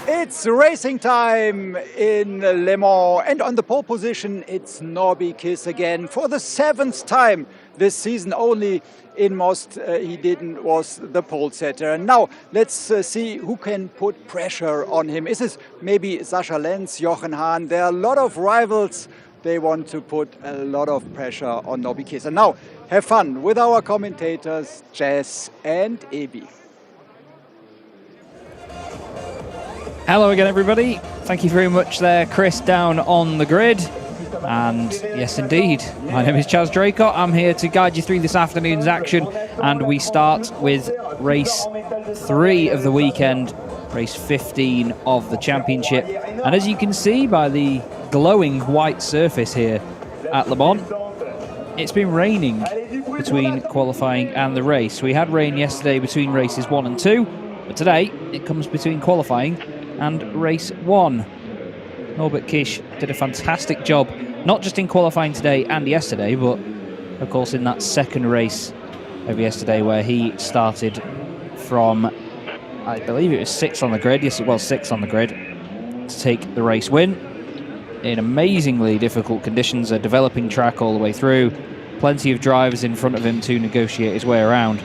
It's racing time in Le Mans, and on the pole position it's Norby Kiss again for the 7th time this season. Only in Most he didn't was the pole setter. And now let's see who can put pressure on him. Is it maybe Sascha Lenz, Jochen Hahn? There are a lot of rivals. They want to put a lot of pressure on Norby Kiss. And now have fun with our commentators Jess and Ebi. Hello again, everybody. Thank you very much there, Chris, down on the grid. And yes, indeed, my name is Chaz Draycott. I'm here to guide you through this afternoon's action. And we start with race 3 of the weekend, race 15 of the championship. And as you can see by the glowing white surface here at Le Mans, it's been raining between qualifying and the race. We had rain yesterday between races 1 and 2, but today it comes between qualifying and race 1. Norbert Kiss did a fantastic job, not just in qualifying today and yesterday, but of course in that second race of yesterday where he started from, I believe it was 6th on the grid. Yes, it was 6th on the grid to take the race win in amazingly difficult conditions, a developing track all the way through, plenty of drivers in front of him to negotiate his way around,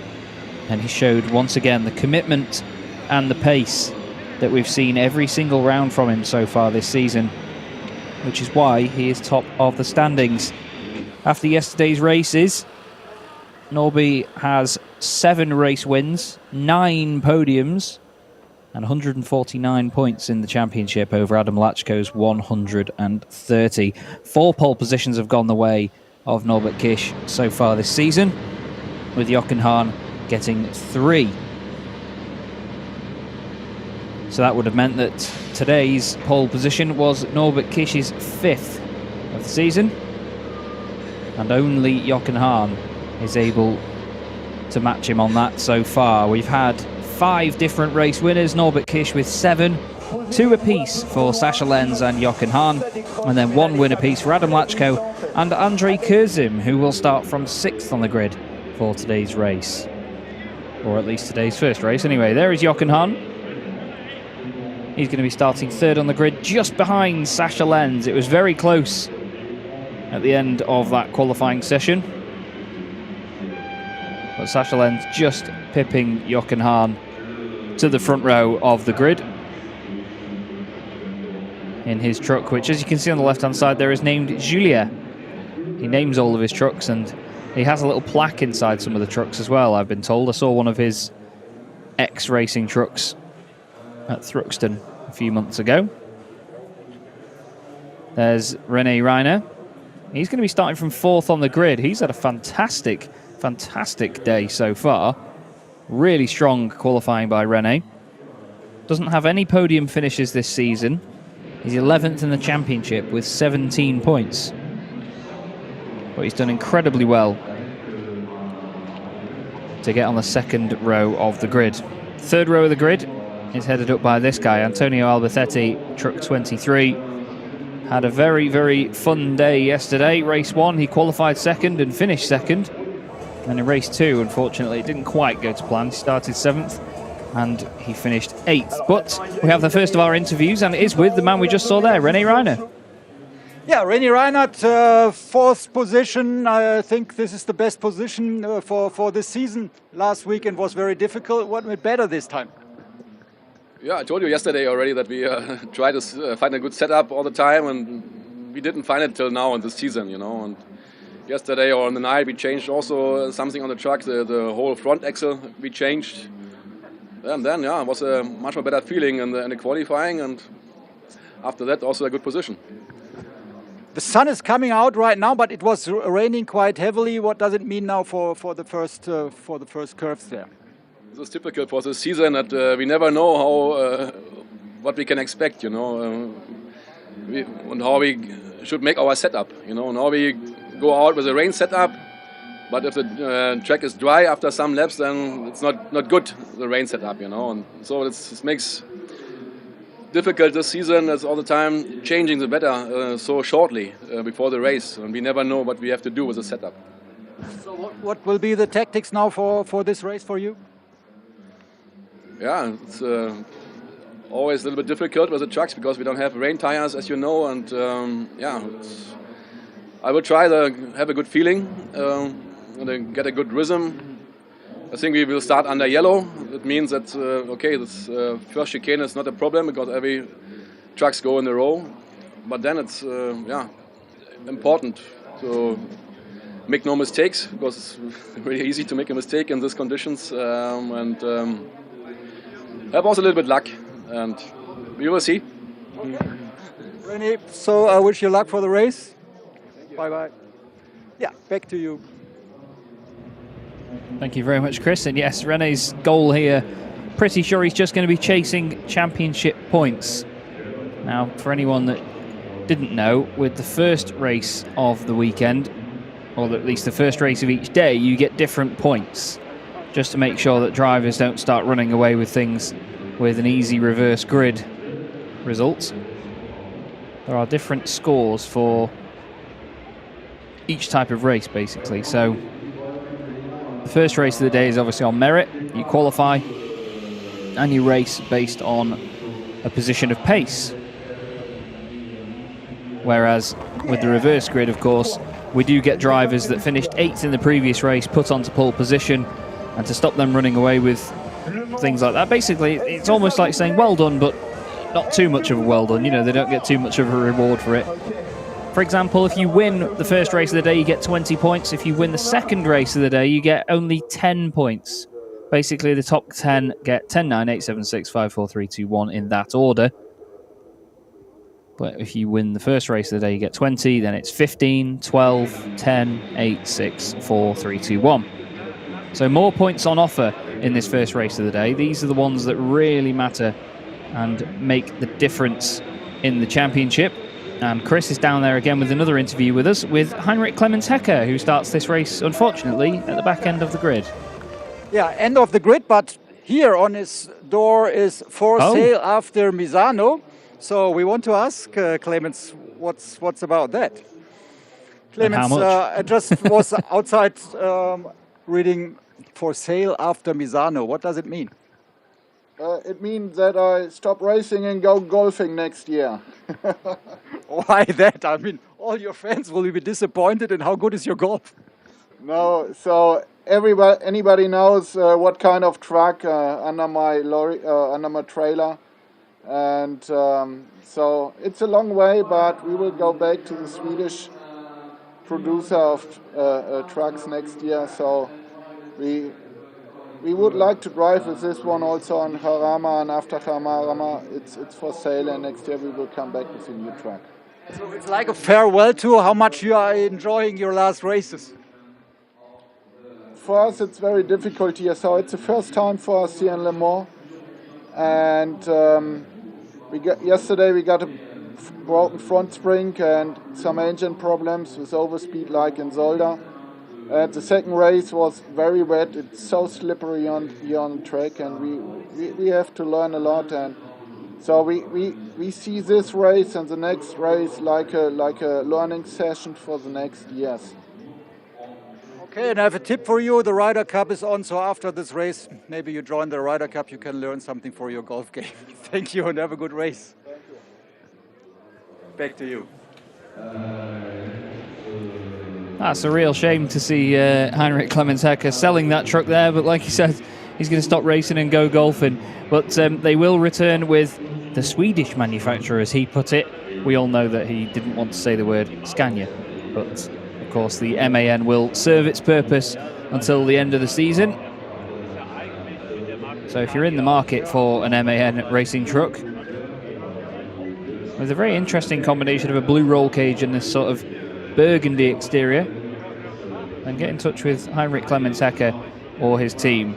and he showed once again the commitment and the pace that we've seen every single round from him so far this season, which is why he is top of the standings. After yesterday's races, Norby has 7 race wins, 9 podiums, and 149 points in the championship over Adam Lachko's 130. 4 pole positions have gone the way of Norbert Kiss so far this season, with Jochen Hahn getting 3. So that would have meant that today's pole position was Norbert Kiss's 5th of the season, and only Jochen Hahn is able to match him on that so far. We've had 5 different race winners, Norbert Kiss with 7, 2 apiece for Sascha Lenz and Jochen Hahn, and then 1 win apiece for Adam Lachko and Andrei Kurzim, who will start from 6th on the grid for today's race, or at least today's first race. Anyway, there is Jochen Hahn. He's going to be starting 3rd on the grid, just behind Sascha Lenz. It was very close at the end of that qualifying session, but Sascha Lenz just pipping Jochen Hahn to the front row of the grid in his truck, which, as you can see on the left-hand side there, is named Julia. He names all of his trucks, and he has a little plaque inside some of the trucks as well, I've been told. I saw one of his ex-racing trucks at Thruxton a few months ago. There's René Reiner. He's going to be starting from 4th on the grid. He's had a fantastic day so far. Really strong qualifying by René. Doesn't have any podium finishes this season. He's 11th in the championship with 17 points. But he's done incredibly well to get on the 2nd row of the grid. 3rd row of the grid is headed up by this guy, Antonio Alberthetti, truck 23. Had a very, very fun day yesterday. Race 1, he qualified 2nd and finished 2nd. And in race 2, unfortunately, it didn't quite go to plan. He started 7th and he finished 8th. But we have the first of our interviews, and it is with the man we just saw there, René Reiner. Yeah, René Reiner, 4th position. I think this is the best position for this season. Last weekend was very difficult. What went better this time? Yeah, I told you yesterday already that we try to find a good setup all the time, and we didn't find it till now in this season, And yesterday or on the night we changed also something on the truck, the whole front axle we changed. And then, it was a much more better feeling in the qualifying, and after that also a good position. The sun is coming out right now, but it was raining quite heavily. What does it mean now for the first curves there? This is typical for the season that we never know how what we can expect, and how we should make our setup, Now we go out with a rain setup, but if the track is dry after some laps, then it's not good, the rain setup, And so it makes difficult this season. It's all the time changing the weather so shortly before the race, and we never know what we have to do with the setup. So what will be the tactics now for this race for you? Yeah, it's always a little bit difficult with the trucks because we don't have rain tires, as you know. And I will try to have a good feeling and get a good rhythm. I think we will start under yellow. It means that this first chicane is not a problem because every trucks go in a row. But then it's important to make no mistakes because it's really easy to make a mistake in these conditions and have also a little bit luck, and we will see. René, so I wish you luck for the race. Bye bye. Yeah, back to you. Thank you very much, Chris. And yes, René's goal here, pretty sure he's just going to be chasing championship points. Now, for anyone that didn't know, with the first race of the weekend, or at least the first race of each day, you get different points, just to make sure that drivers don't start running away with things with an easy reverse grid result. There are different scores for each type of race, basically. So the first race of the day is obviously on merit. You qualify and you race based on a position of pace. Whereas with the reverse grid, of course, we do get drivers that finished 8th in the previous race put onto pole position, and to stop them running away with things like that, basically it's almost like saying well done, but not too much of a well done. You know, they don't get too much of a reward for it. For example, if you win the first race of the day, you get 20 points. If you win the second race of the day, you get only 10 points. Basically, the top 10 get 10, 9, 8, 7, 6, 5, 4, 3, 2, 1 in that order. But if you win the first race of the day, you get 20, then it's 15, 12, 10, 8, 6, 4, 3, 2, 1. So more points on offer in this first race of the day. These are the ones that really matter and make the difference in the championship. And Chris is down there again with another interview with us with Heinrich Clemens-Hecker, who starts this race, unfortunately, at the back end of the grid. Yeah, end of the grid, but here on his door is for sale after Misano. So we want to ask Clemens, what's about that? Clemens, I just was outside reading for sale after Misano. What does it mean? It means that I stop racing and go golfing next year. Why that? I mean, all your fans will be disappointed. And how good is your golf? No, so anybody knows what kind of truck under my lorry, under my trailer, and so it's a long way, but we will go back to the Swedish producer of trucks next year. So we would like to drive with this one also on Jarama, and after Jarama it's for sale, and next year we will come back with a new truck. So it's like a farewell tour. How much you are enjoying your last races? For us it's very difficult here, so it's the first time for us here in Le Mans, and yesterday we got a broken front spring and some engine problems with overspeed like in Zolder. And the second race was very wet. It's so slippery on the track, and we have to learn a lot. And so we see this race and the next race like a learning session for the next years. Okay, and I have a tip for you. The Ryder Cup is on, so after this race, maybe you join the Ryder Cup. You can learn something for your golf game. Thank you, and have a good race. Thank you. Back to you. That's a real shame to see Heinrich Clemens-Hecker selling that truck there, but like he said, he's going to stop racing and go golfing. But they will return with the Swedish manufacturer, as he put it. We all know that he didn't want to say the word Scania, but of course the MAN will serve its purpose until the end of the season. So if you're in the market for an MAN racing truck, with a very interesting combination of a blue roll cage and this sort of burgundy exterior, and get in touch with Heinrich Clemens-Hecker or his team.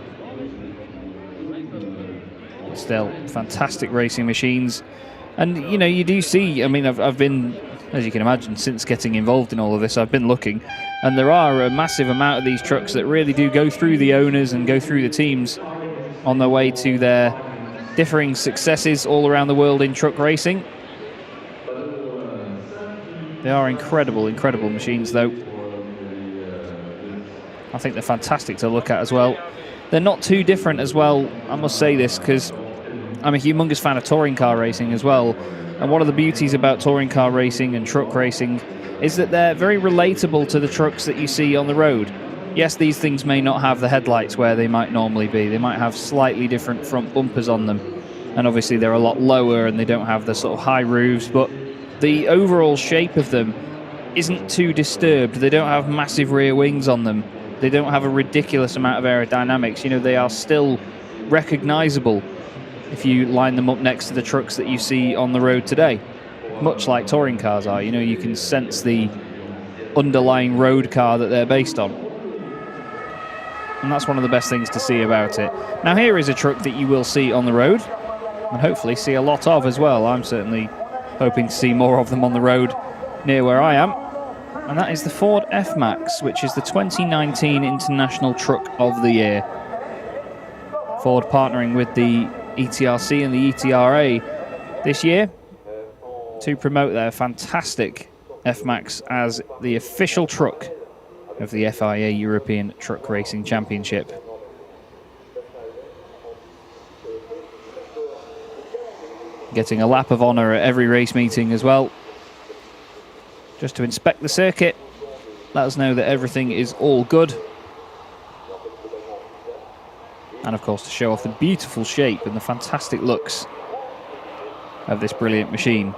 Still fantastic racing machines, and you know, you do see, I mean, I've been, as you can imagine, since getting involved in all of this, I've been looking, and there are a massive amount of these trucks that really do go through the owners and go through the teams on their way to their differing successes all around the world in truck racing. They are incredible, incredible machines, though. I think they're fantastic to look at as well. They're not too different as well, I must say this, because I'm a humongous fan of touring car racing as well. And one of the beauties about touring car racing and truck racing is that they're very relatable to the trucks that you see on the road. Yes, these things may not have the headlights where they might normally be. They might have slightly different front bumpers on them. And obviously they're a lot lower and they don't have the sort of high roofs, but the overall shape of them isn't too disturbed. They don't have massive rear wings on them. They don't have a ridiculous amount of aerodynamics. You know, they are still recognizable if you line them up next to the trucks that you see on the road today, much like touring cars are. You know, you can sense the underlying road car that they're based on. And that's one of the best things to see about it. Now, here is a truck that you will see on the road, and hopefully see a lot of as well. I'm certainly hoping to see more of them on the road near where I am. And that is the Ford F-Max, which is the 2019 International Truck of the Year. Ford partnering with the ETRC and the ETRA this year to promote their fantastic F-Max as the official truck of the FIA European Truck Racing Championship. Getting a lap of honour at every race meeting as well, just to inspect the circuit, let us know that everything is all good, and of course to show off the beautiful shape and the fantastic looks of this brilliant machine.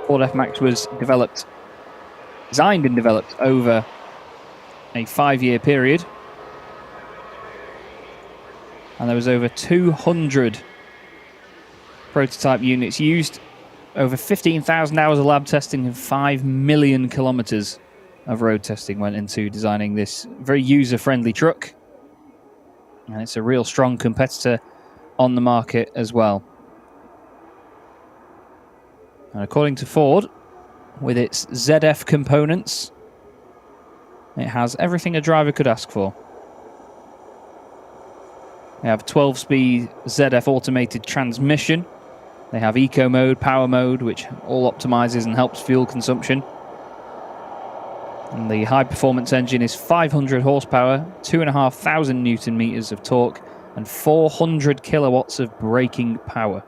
Ford F-Max was designed and developed over a 5-year period, and there was over 200 prototype units used, over 15,000 hours of lab testing, and 5 million kilometers of road testing went into designing this very user-friendly truck, and it's a real strong competitor on the market as well. And according to Ford, with its ZF components, it has everything a driver could ask for. They have 12-speed ZF automated transmission. They have eco mode, power mode, which all optimizes and helps fuel consumption. And the high-performance engine is 500 horsepower, 2,500 newton meters of torque, and 400 kilowatts of braking power.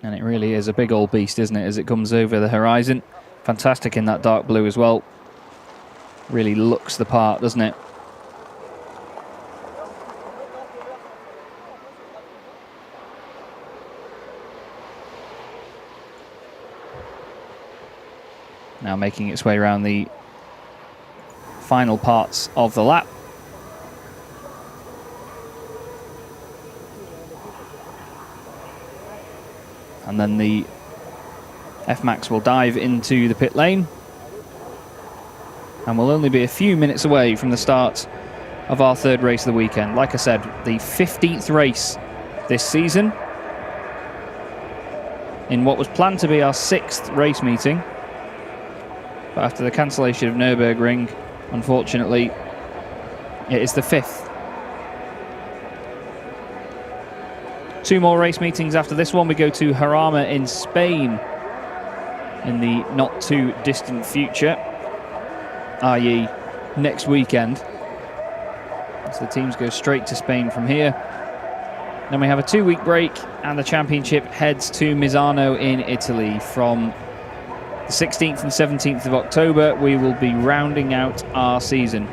And it really is a big old beast, isn't it, as it comes over the horizon. Fantastic in that dark blue as well. Really looks the part, doesn't it? Now making its way around the final parts of the lap. And then the F-Max will dive into the pit lane and will only be a few minutes away from the start of our third race of the weekend. Like I said, the 15th race this season in what was planned to be our 6th race meeting. But after the cancellation of Nürburgring, unfortunately, it is the 5th. 2 more race meetings after this one. We go to Jarama in Spain in the not too distant future, i.e. next weekend. So the teams go straight to Spain from here. Then we have a 2-week break and the championship heads to Misano in Italy. From the 16th and 17th of October, we will be rounding out our season.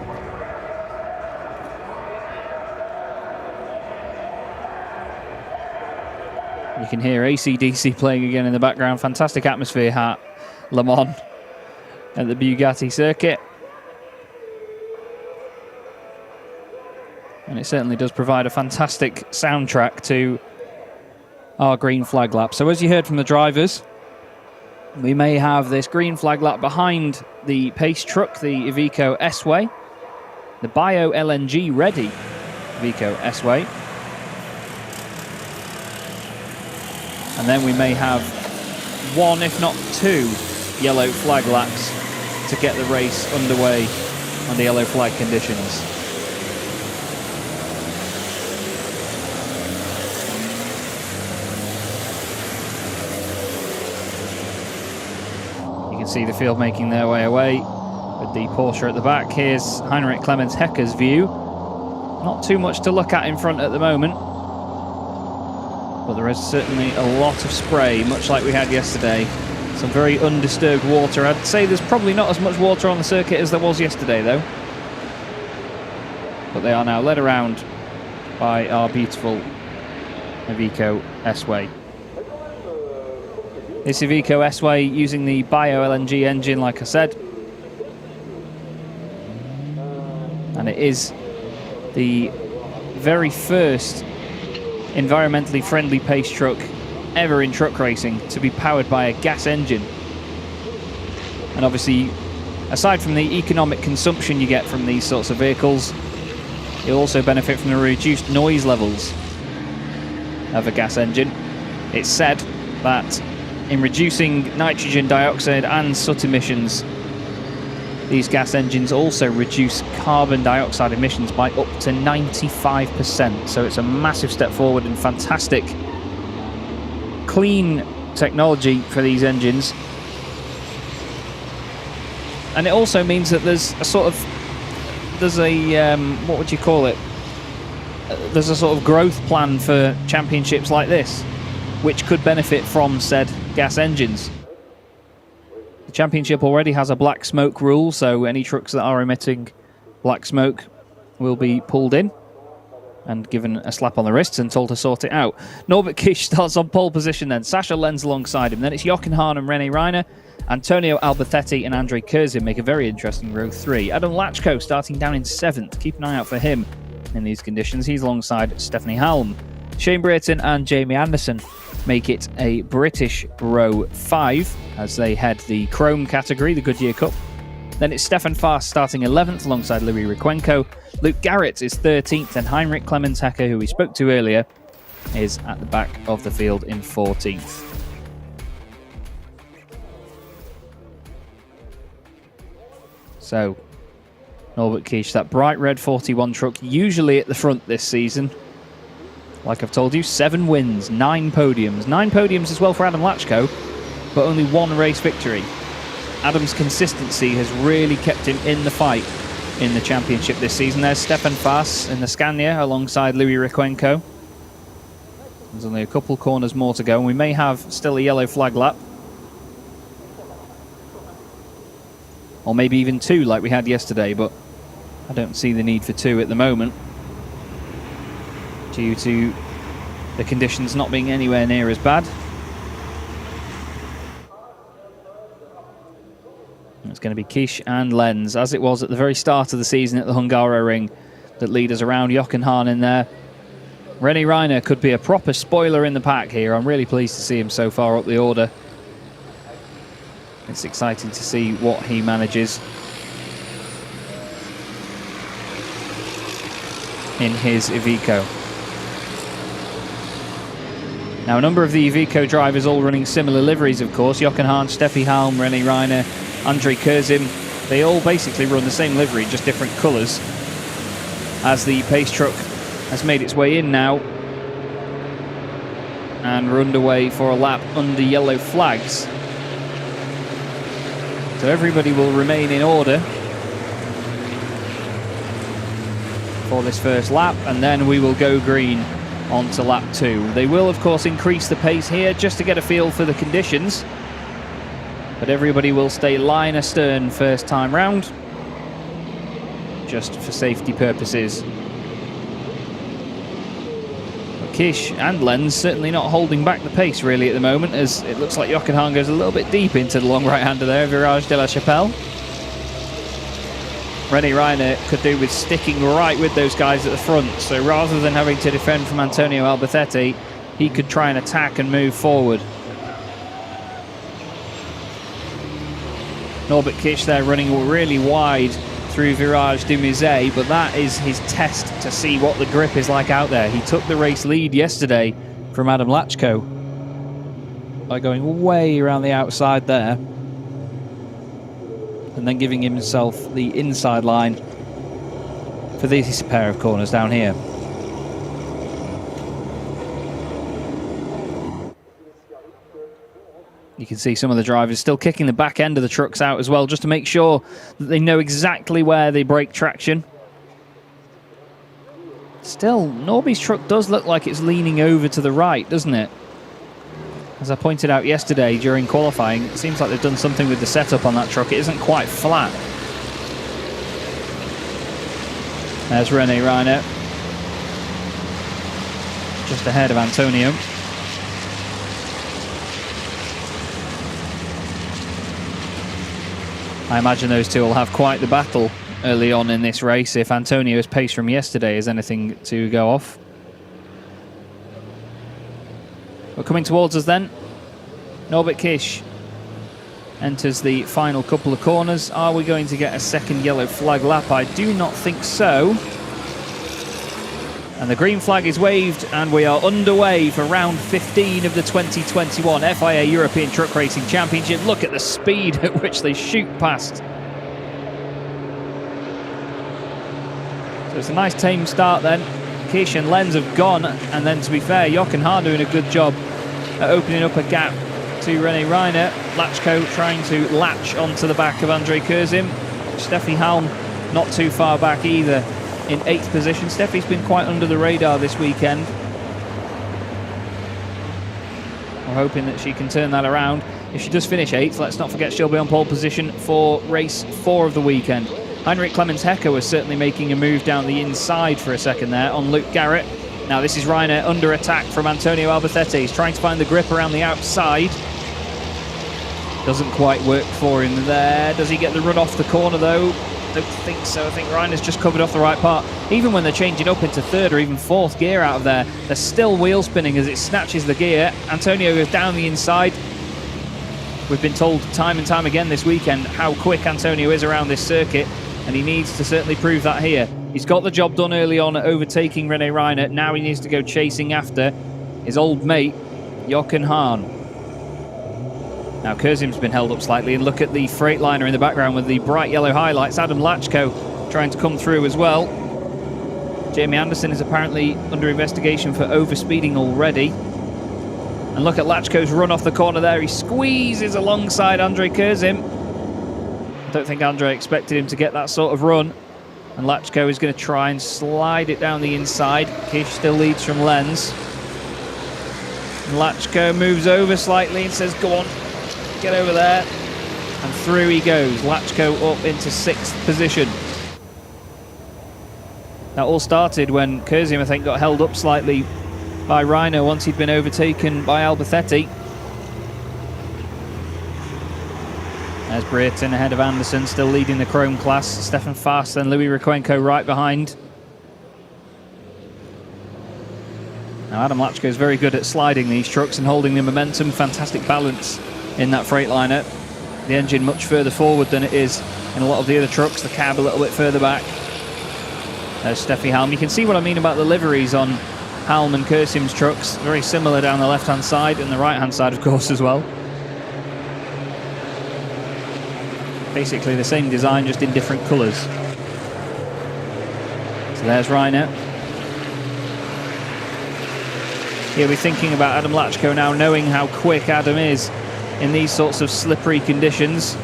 You can hear AC/DC playing again in the background. Fantastic atmosphere at Le Mans at the Bugatti circuit. And it certainly does provide a fantastic soundtrack to our green flag lap. So as you heard from the drivers, we may have this green flag lap behind the pace truck, the Iveco S-Way, the Bio LNG ready Iveco S-Way. And then we may have 1, if not 2, yellow flag laps to get the race underway on the yellow flag conditions. You can see the field making their way away with the Porsche at the back. Here's Heinrich Clemens Hecker's view. Not too much to look at in front at the moment, but there is certainly a lot of spray, much like we had yesterday. Some very undisturbed water. I'd say there's probably not as much water on the circuit as there was yesterday, though. But they are now led around by our beautiful Iveco S-Way. This Iveco S-Way using the Bio-LNG engine, like I said. And it is the very first environmentally friendly pace truck ever in truck racing to be powered by a gas engine. And obviously, aside from the economic consumption you get from these sorts of vehicles, you'll also benefit from the reduced noise levels of a gas engine. It's said that in reducing nitrogen dioxide and soot emissions, these gas engines also reduce carbon dioxide emissions by up to 95%. So it's a massive step forward and fantastic clean technology for these engines. And it also means that there's a sort of, what would you call it? There's a sort of growth plan for championships like this, which could benefit from said gas engines. The championship already has a black smoke rule, so any trucks that are emitting black smoke will be pulled in and given a slap on the wrists and told to sort it out. Norbert Kish starts on pole position then. Sascha Lenz alongside him. Then it's Jochen Hahn and René Reiner. Antonio Albertetti and Andre Kurzin make a very interesting row 3. Adam Lachko starting down in 7th. Keep an eye out for him in these conditions. He's alongside Stephanie Halm. Shane Brayton and Jamie Anderson make it a British row 5 as they head the Chrome category, the Goodyear Cup. Then it's Stefan Faast starting 11th alongside Louis Riquenco. Luke Garrett is 13th, and Heinrich Clemens Hecker, who we spoke to earlier, is at the back of the field in 14th. So, Norbert Kish, that bright red 41 truck, usually at the front this season. Like I've told you, 7 wins, 9 podiums. 9 podiums as well for Adam Lachko, but only 1 race victory. Adam's consistency has really kept him in the fight in the championship this season. There's Stefan Faast in the Scania alongside Louis Riquenco. There's only a couple corners more to go, and we may have still a yellow flag lap. Or maybe even 2 like we had yesterday, but I don't see the need for 2 at the moment, due to the conditions not being anywhere near as bad. It's going to be Kish and Lenz, as it was at the very start of the season at the Hungaroring, that lead us around. Jochen Hahn in there. René Reiner could be a proper spoiler in the pack here. I'm really pleased to see him so far up the order. It's exciting to see what he manages in his Iveco. Now, a number of the Iveco drivers all running similar liveries, of course. Jochen Hahn, Steffi Halm, René Reiner, Andre Kurzin. They all basically run the same livery, just different colours. As the pace truck has made its way in now, and we're underway for a lap under yellow flags. So everybody will remain in order for this first lap, and then we will go green onto lap 2. They will, of course, increase the pace here just to get a feel for the conditions, but everybody will stay line astern first time round, just for safety purposes. But Kish and Lenz certainly not holding back the pace really at the moment, as it looks like Jochen Hahn goes a little bit deep into the long right-hander there, Virage de la Chapelle. René Reiner could do with sticking right with those guys at the front, so rather than having to defend from Antonio Albertetti, he could try and attack and move forward. Norbert Kish there running really wide through Virage du Musée, but that is his test to see what the grip is like out there. He took the race lead yesterday from Adam Lachko by going way around the outside there, and then giving himself the inside line for this pair of corners down here. You can see some of the drivers still kicking the back end of the trucks out as well, just to make sure that they know exactly where they break traction. Still, Norby's truck does look like it's leaning over to the right, doesn't it? As I pointed out yesterday during qualifying, it seems like they've done something with the setup on that truck. It isn't quite flat. There's René Reiner, just ahead of Antonio. I imagine those two will have quite the battle early on in this race if Antonio's pace from yesterday is anything to go off. But coming towards us then, Norbert Kish enters the final couple of corners. Are we going to get a second yellow flag lap? I do not think so. And the green flag is waved, and we are underway for round 15 of the 2021 FIA European Truck Racing Championship. Look at the speed at which they shoot past. So it's a nice tame start then. Kish and Lenz have gone, and then to be fair, Jochen Hahn doing a good job at opening up a gap to René Reiner. Lachko trying to latch onto the back of André Kurzim. Steffi Halm not too far back either, in 8th position. Steffi's been quite under the radar this weekend. We're hoping that she can turn that around. If she does finish 8th, let's not forget she'll be on pole position for race 4 of the weekend. Heinrich Clemens Hecker was certainly making a move down the inside for a second there on Luke Garrett. Now this is Reiner under attack from Antonio Albacete. He's trying to find the grip around the outside. Doesn't quite work for him there. Does he get the run off the corner though? Don't think so. I think Reiner's just covered off the right part. Even when they're changing up into 3rd or even 4th gear out of there, they're still wheel spinning as it snatches the gear. Antonio goes down the inside. We've been told time and time again this weekend how quick Antonio is around this circuit, and he needs to certainly prove that here. He's got the job done early on at overtaking René Reiner. Now he needs to go chasing after his old mate, Jochen Hahn. Now Kurzim's been held up slightly, and look at the Freightliner in the background with the bright yellow highlights. Adam Lachko trying to come through as well. Jamie Anderson is apparently under investigation for overspeeding already. And look at Lachko's run off the corner there. He squeezes alongside André Kurzim. I don't think André expected him to get that sort of run. And Lachko is going to try and slide it down the inside. Kish still leads from Lenz. And Lachko moves over slightly and says, go on, get over there. And through he goes. Lachko up into 6th position. That all started when Kurzim, I think, got held up slightly by Reiner once he'd been overtaken by Albacete. There's Brereton ahead of Anderson, still leading the Chrome class. Stefan Fast and Louis Requenco right behind. Now Adam Lachko is very good at sliding these trucks and holding the momentum. Fantastic balance in that Freightliner. The engine much further forward than it is in a lot of the other trucks. The cab a little bit further back. There's Steffi Halm. You can see what I mean about the liveries on Halm and Kurzim's trucks. Very similar down the left-hand side and the right-hand side, of course, as well. Basically the same design, just in different colours. So there's Reiner. He'll be thinking about Adam Lachko now, knowing how quick Adam is in these sorts of slippery conditions.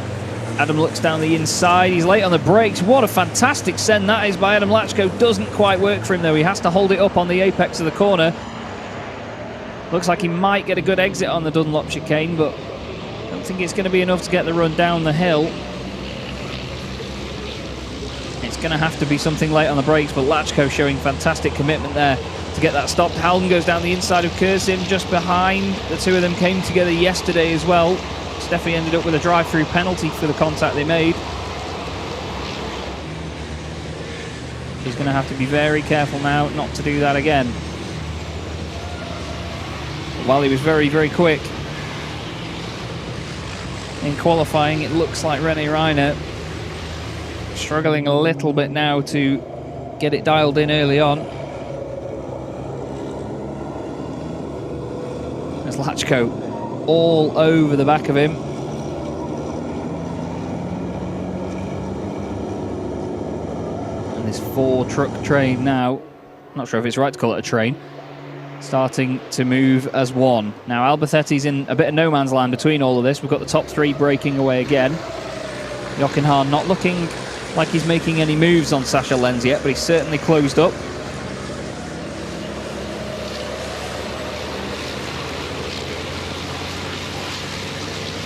Adam looks down the inside. He's late on the brakes. What a fantastic send that is by Adam Lachko. Doesn't quite work for him, though. He has to hold it up on the apex of the corner. Looks like he might get a good exit on the Dunlop chicane, but I don't think it's going to be enough to get the run down the hill. It's going to have to be something late on the brakes, but Lachko showing fantastic commitment there to get that stopped. Halden goes down the inside of Kurzim, just behind. The two of them came together yesterday as well. Steffi ended up with a drive-through penalty for the contact they made. He's going to have to be very careful now not to do that again. While he was very, very quick in qualifying, it looks like René Reiner struggling a little bit now to get it dialed in early on. There's Lachko all over the back of him. And this 4-truck train now. Not sure if it's right to call it a train. starting to move as one. Now Albacetti's in a bit of no man's land between all of this. We've got the top three breaking away again. Jochen Hahn not looking like he's making any moves on Sascha Lenz yet, but he's certainly closed up.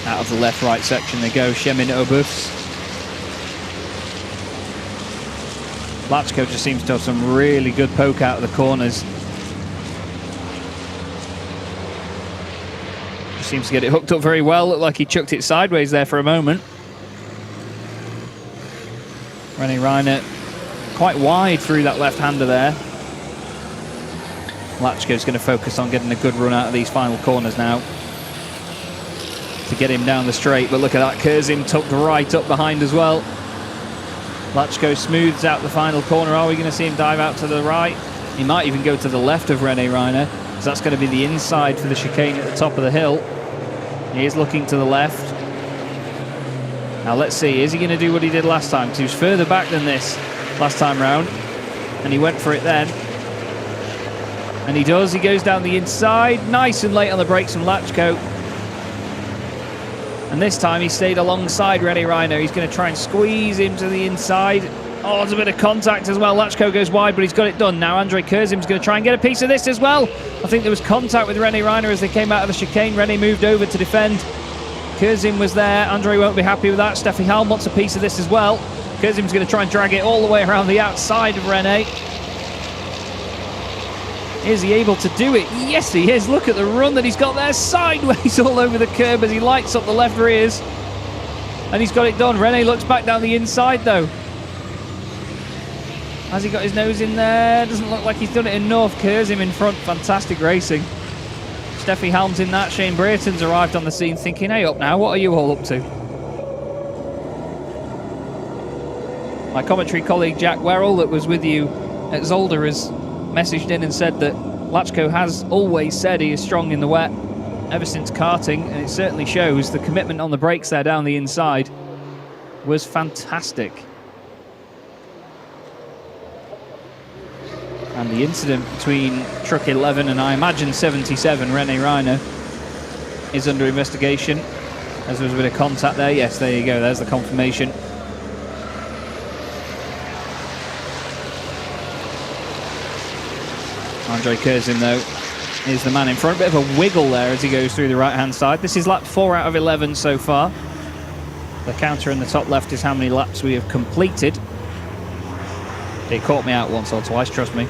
Out of the left-right section they go, Shemin Obufs. Lachko just seems to have some really good poke out of the corners. Just seems to get it hooked up very well. Looked like he chucked it sideways there for a moment. René Reiner quite wide through that left-hander there. Lachko's going to focus on getting a good run out of these final corners now to get him down the straight. But look at that, Kurzim tucked right up behind as well. Lachko smooths out the final corner. Are we going to see him dive out to the right? He might even go to the left of René Reiner, because that's going to be the inside for the chicane at the top of the hill. He is looking to the left. Now let's see, is he going to do what he did last time? Because he was further back than this last time round, and he went for it then. And he does, he goes down the inside, nice and late on the brakes from Lachko. And this time he stayed alongside René Reiner. He's going to try and squeeze him to the inside. Oh, there's a bit of contact as well. Lachko goes wide, but he's got it done. Now André Kurzim's going to try and get a piece of this as well. I think there was contact with René Reiner as they came out of the chicane. René moved over to defend. Kurzim was there. André won't be happy with that. Steffi Halm wants a piece of this as well. Kurzim's going to try and drag it all the way around the outside of René. Is he able to do it? Yes, he is. Look at the run that he's got there, sideways all over the curb as he lights up the left rears. And he's got it done. René looks back down the inside, though. Has he got his nose in there? Doesn't look like he's done it enough. Kurzim in front. Fantastic racing. Steffi Halm's in that. Shane Brayton's arrived on the scene thinking, hey, up now, what are you all up to? My commentary colleague Jack Werrell, that was with you at Zolder, has messaged in and said that Lachko has always said he is strong in the wet ever since karting, and it certainly shows. The commitment on the brakes there down the inside was fantastic. And the incident between truck 11 and I imagine 77, René Reiner, is under investigation, as there was a bit of contact there. Yes, there you go, there's the confirmation. André Kurzim, though, is the man in front. Bit of a wiggle there as he goes through the right-hand side. This is lap 4 out of 11 so far. The counter in the top left is how many laps we have completed. They caught me out once or twice, trust me.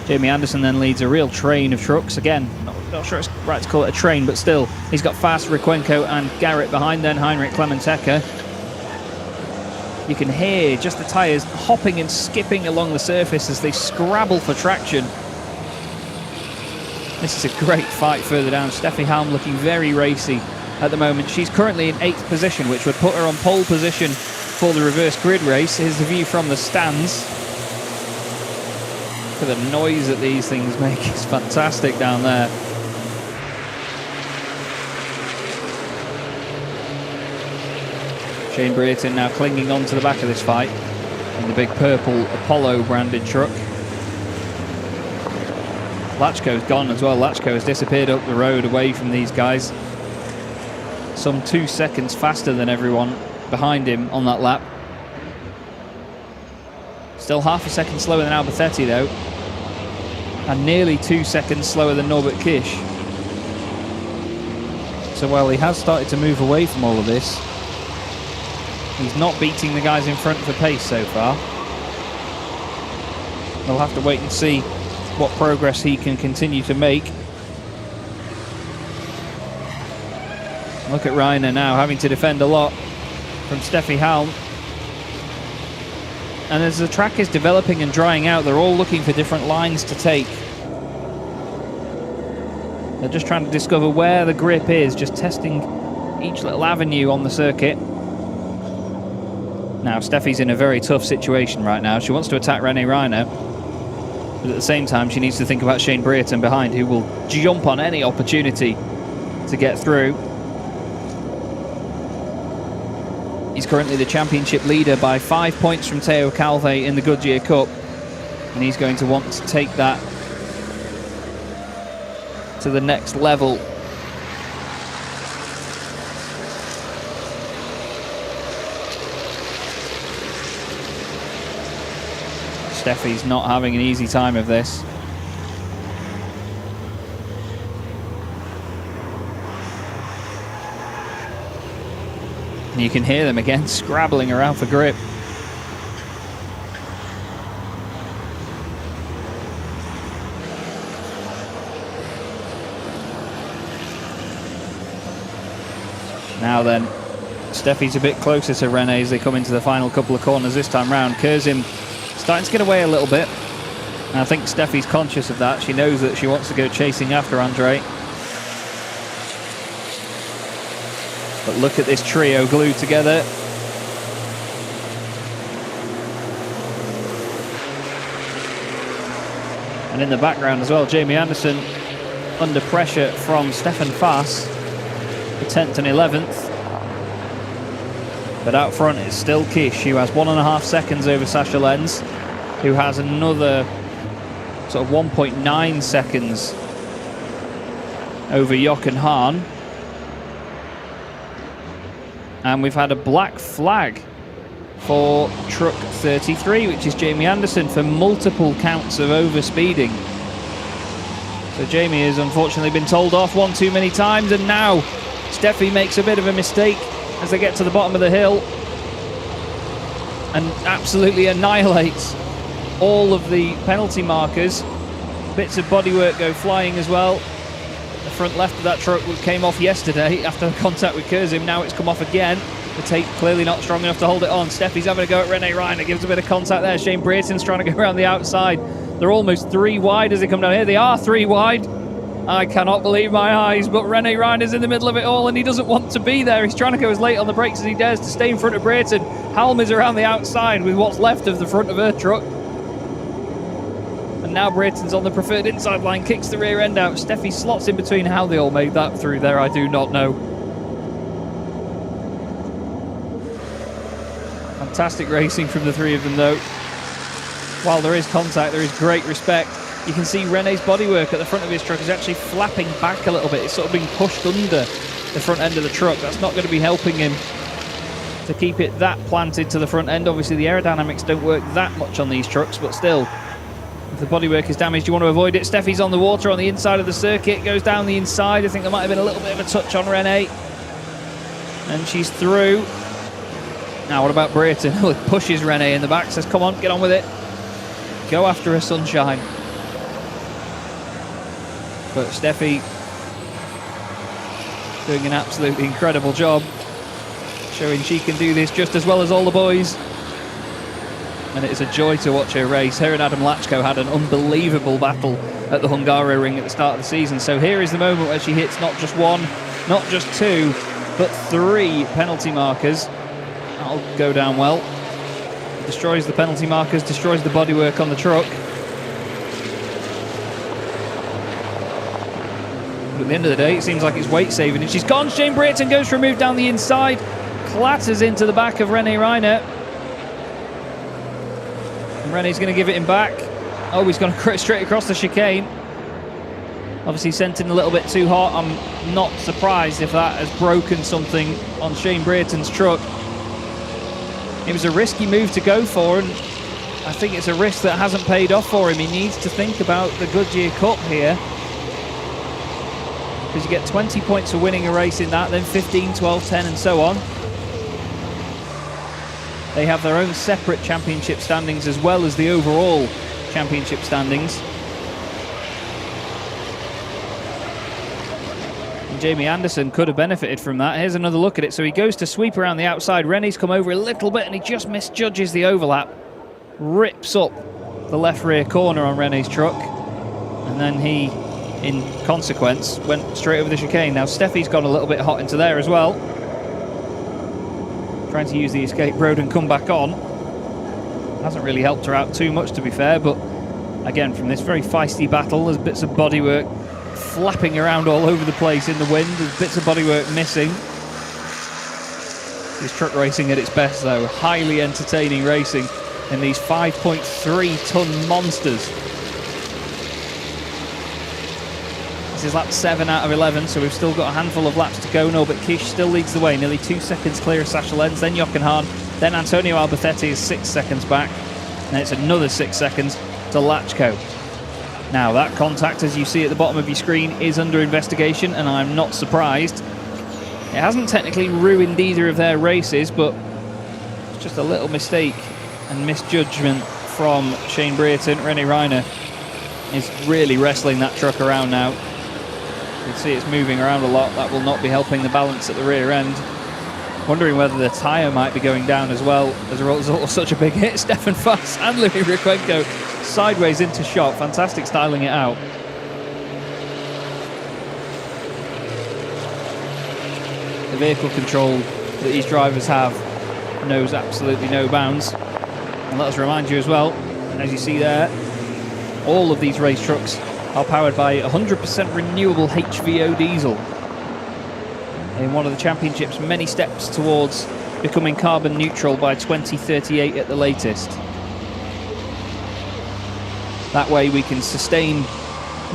Jamie Anderson then leads a real train of trucks. Again, not sure it's right to call it a train, but still, he's got Fast, Requenco and Garrett behind, then Heinrich Clementecker. You can hear just the tyres hopping and skipping along the surface as they scrabble for traction. This is a great fight further down. Steffi Halm looking very racy at the moment. She's currently in 8th position, which would put her on pole position for the reverse grid race. Here's the view from the stands. Look at the noise that these things make. It's fantastic down there. Shane Brayton now clinging on to the back of this fight in the big purple Apollo branded truck. Lachko's gone as well. Lachko has disappeared up the road away from these guys. Some 2 seconds faster than everyone behind him on that lap. Still half a second slower than Albacetti though. And nearly 2 seconds slower than Norbert Kish. So while he has started to move away from all of this, he's not beating the guys in front for pace so far. We'll have to wait and see what progress he can continue to make. Look at Reiner now having to defend a lot from Steffi Halm. And as the track is developing and drying out, they're all looking for different lines to take. They're just trying to discover where the grip is, just testing each little avenue on the circuit. Now, Steffi's in a very tough situation right now. She wants to attack René Reiner, but at the same time, she needs to think about Shane Brayton behind, who will jump on any opportunity to get through. He's currently the championship leader by 5 points from Teo Calve in the Goodyear Cup, and he's going to want to take that to the next level. Steffi's not having an easy time of this. And you can hear them again scrabbling around for grip. Now then, Steffi's a bit closer to René as they come into the final couple of corners this time round. Kurzim starting to get away a little bit. And I think Steffi's conscious of that. She knows that she wants to go chasing after Andre. But look at this trio glued together. And in the background as well, Jamie Anderson under pressure from Stefan Fass, the 10th and 11th. But out front it's still Kish, who has 1.5 seconds over Sasha Lenz, who has another sort of 1.9 seconds over Jochen Hahn. And we've had a black flag for truck 33, which is Jamie Anderson, for multiple counts of overspeeding. So Jamie has unfortunately been told off one too many times, and now Steffi makes a bit of a mistake as they get to the bottom of the hill and absolutely annihilates all of the penalty markers. Bits of bodywork go flying as well. The front left of that truck came off yesterday after the contact with Kurzim. Now it's come off again. The tape clearly not strong enough to hold it on. Steffi's having a go at René Reiner. Gives a bit of contact there. Shane Brayton's trying to go around the outside. They're almost 3 wide as they come down here. They are 3 wide. I cannot believe my eyes, but René Reiner's in the middle of it all and he doesn't want to be there. He's trying to go as late on the brakes as he dares to stay in front of Brayton. Halm is around the outside with what's left of the front of her truck. And now Brayton's on the preferred inside line, kicks the rear end out. Steffi slots in between. How they all made that through there, I do not know. Fantastic racing from the 3 of them though. While there is contact, there is great respect. You can see René's bodywork at the front of his truck is actually flapping back a little bit. It's sort of being pushed under the front end of the truck. That's not going to be helping him to keep it that planted to the front end. Obviously the aerodynamics don't work that much on these trucks, but still, if the bodywork is damaged, you want to avoid it. Steffi's on the water on the inside of the circuit, goes down the inside. I think there might have been a little bit of a touch on René. And she's through. Now what about Brayton, who pushes René in the back, says, come on, get on with it. Go after her, sunshine. But Steffi doing an absolutely incredible job, showing she can do this just as well as all the boys. And it is a joy to watch her race. Her and Adam Lachko had an unbelievable battle at the Hungaroring at the start of the season. So here is the moment where she hits not just 1, not just 2, but 3 penalty markers. That'll go down well. Destroys the penalty markers, destroys the bodywork on the truck. But at the end of the day, it seems like it's weight saving. And she's gone. Shane Brayton goes for a move down the inside, clatters into the back of René Reiner. And René's going to give it him back. Oh, he's gone straight across the chicane. Obviously sent in a little bit too hot. I'm not surprised if that has broken something on Shane Brayton's truck. It was a risky move to go for, and I think it's a risk that hasn't paid off for him. He needs to think about the Goodyear Cup here, because you get 20 points for winning a race in that, then 15, 12, 10 and so on. They have their own separate championship standings as well as the overall championship standings. And Jamie Anderson could have benefited from that. Here's another look at it. So he goes to sweep around the outside. René's come over a little bit and he just misjudges the overlap. Rips up the left rear corner on René's truck. And then he, in consequence, went straight over the chicane. Now Steffi's gone a little bit hot into there as well, trying to use the escape road and come back on. Hasn't really helped her out too much, to be fair, but again, from this very feisty battle, there's bits of bodywork flapping around all over the place in the wind. There's bits of bodywork missing. This truck racing at its best though. Highly entertaining racing in these 5.3 ton monsters. This is lap 7 out of 11, so we've still got a handful of laps to go. Norbert Kish still leads the way, nearly 2 seconds clear of Sasha Lenz, then Jochen Hahn, then Antonio Alberthetti is 6 seconds back, and it's another 6 seconds to Lachko. Now, that contact, as you see at the bottom of your screen, is under investigation, and I'm not surprised. It hasn't technically ruined either of their races, but it's just a little mistake and misjudgment from Shane Brereton. Rene Reiner is really wrestling that truck around now. You can see it's moving around a lot. That will not be helping the balance at the rear end. Wondering whether the tyre might be going down as well as a result of such a big hit. Stefan Fass and Louis Riquenco sideways into shot. Fantastic styling it out. The vehicle control that these drivers have knows absolutely no bounds. And let us remind you as well, as you see there, all of these race trucks are powered by 100% renewable HVO diesel. In one of the championship's many steps towards becoming carbon neutral by 2038 at the latest. That way we can sustain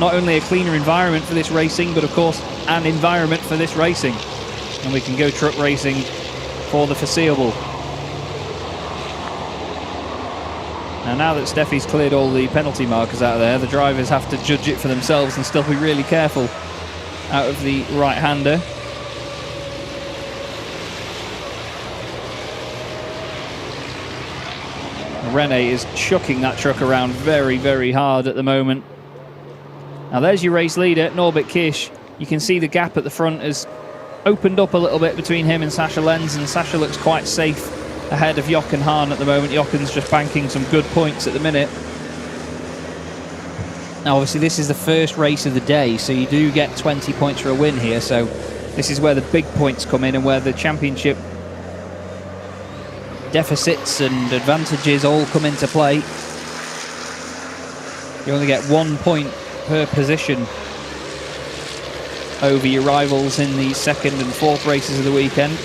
not only a cleaner environment for this racing, but of course an environment for this racing. And we can go truck racing for the foreseeable. Now that Steffi's cleared all the penalty markers out of there, the drivers have to judge it for themselves and still be really careful out of the right-hander. Rene is chucking that truck around very, very hard at the moment. Now there's your race leader, Norbert Kish. You can see the gap at the front has opened up a little bit between him and Sasha Lenz, and Sasha looks quite safe ahead of Jochen Hahn at the moment. Jochen's just banking some good points at the minute. Now obviously this is the first race of the day, so you do get 20 points for a win here, so this is where the big points come in and where the championship deficits and advantages all come into play. You only get 1 point per position over your rivals in the second and fourth races of the weekend.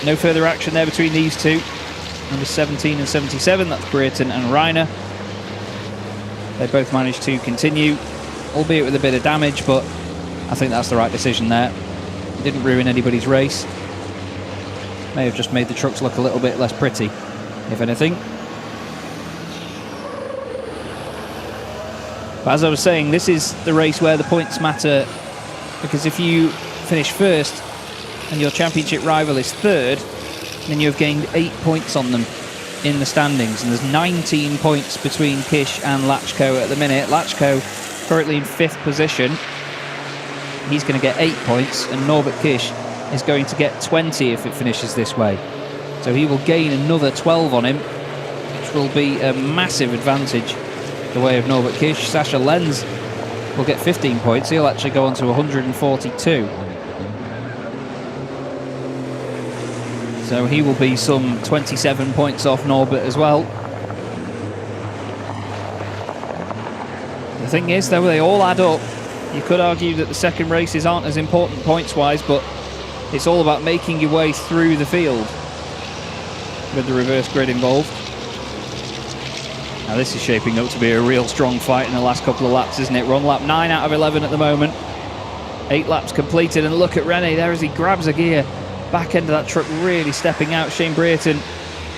No further action there between these two. Number 17 and 77, that's Brereton and Reiner. They both managed to continue, albeit with a bit of damage, but I think that's the right decision there. It didn't ruin anybody's race. May have just made the trucks look a little bit less pretty, if anything. But as I was saying, this is the race where the points matter, because if you finish first and your championship rival is third, then you've gained 8 points on them in the standings, and there's 19 points between Kish and Lachko at the minute. Lachko currently in 5th position. He's going to get 8 points, and Norbert Kish is going to get 20 if it finishes this way. So he will gain another 12 on him, which will be a massive advantage the way of Norbert Kish. Sasha Lenz will get 15 points. He'll actually go on to 142. So he will be some 27 points off Norbert as well. The thing is, though, they all add up. You could argue that the second races aren't as important points-wise, but it's all about making your way through the field with the reverse grid involved. Now this is shaping up to be a real strong fight in the last couple of laps, isn't it? We're on lap 9 out of 11 at the moment. 8 laps completed, and look at Rene there as he grabs a gear. Back end of that truck really stepping out. Shane Brereton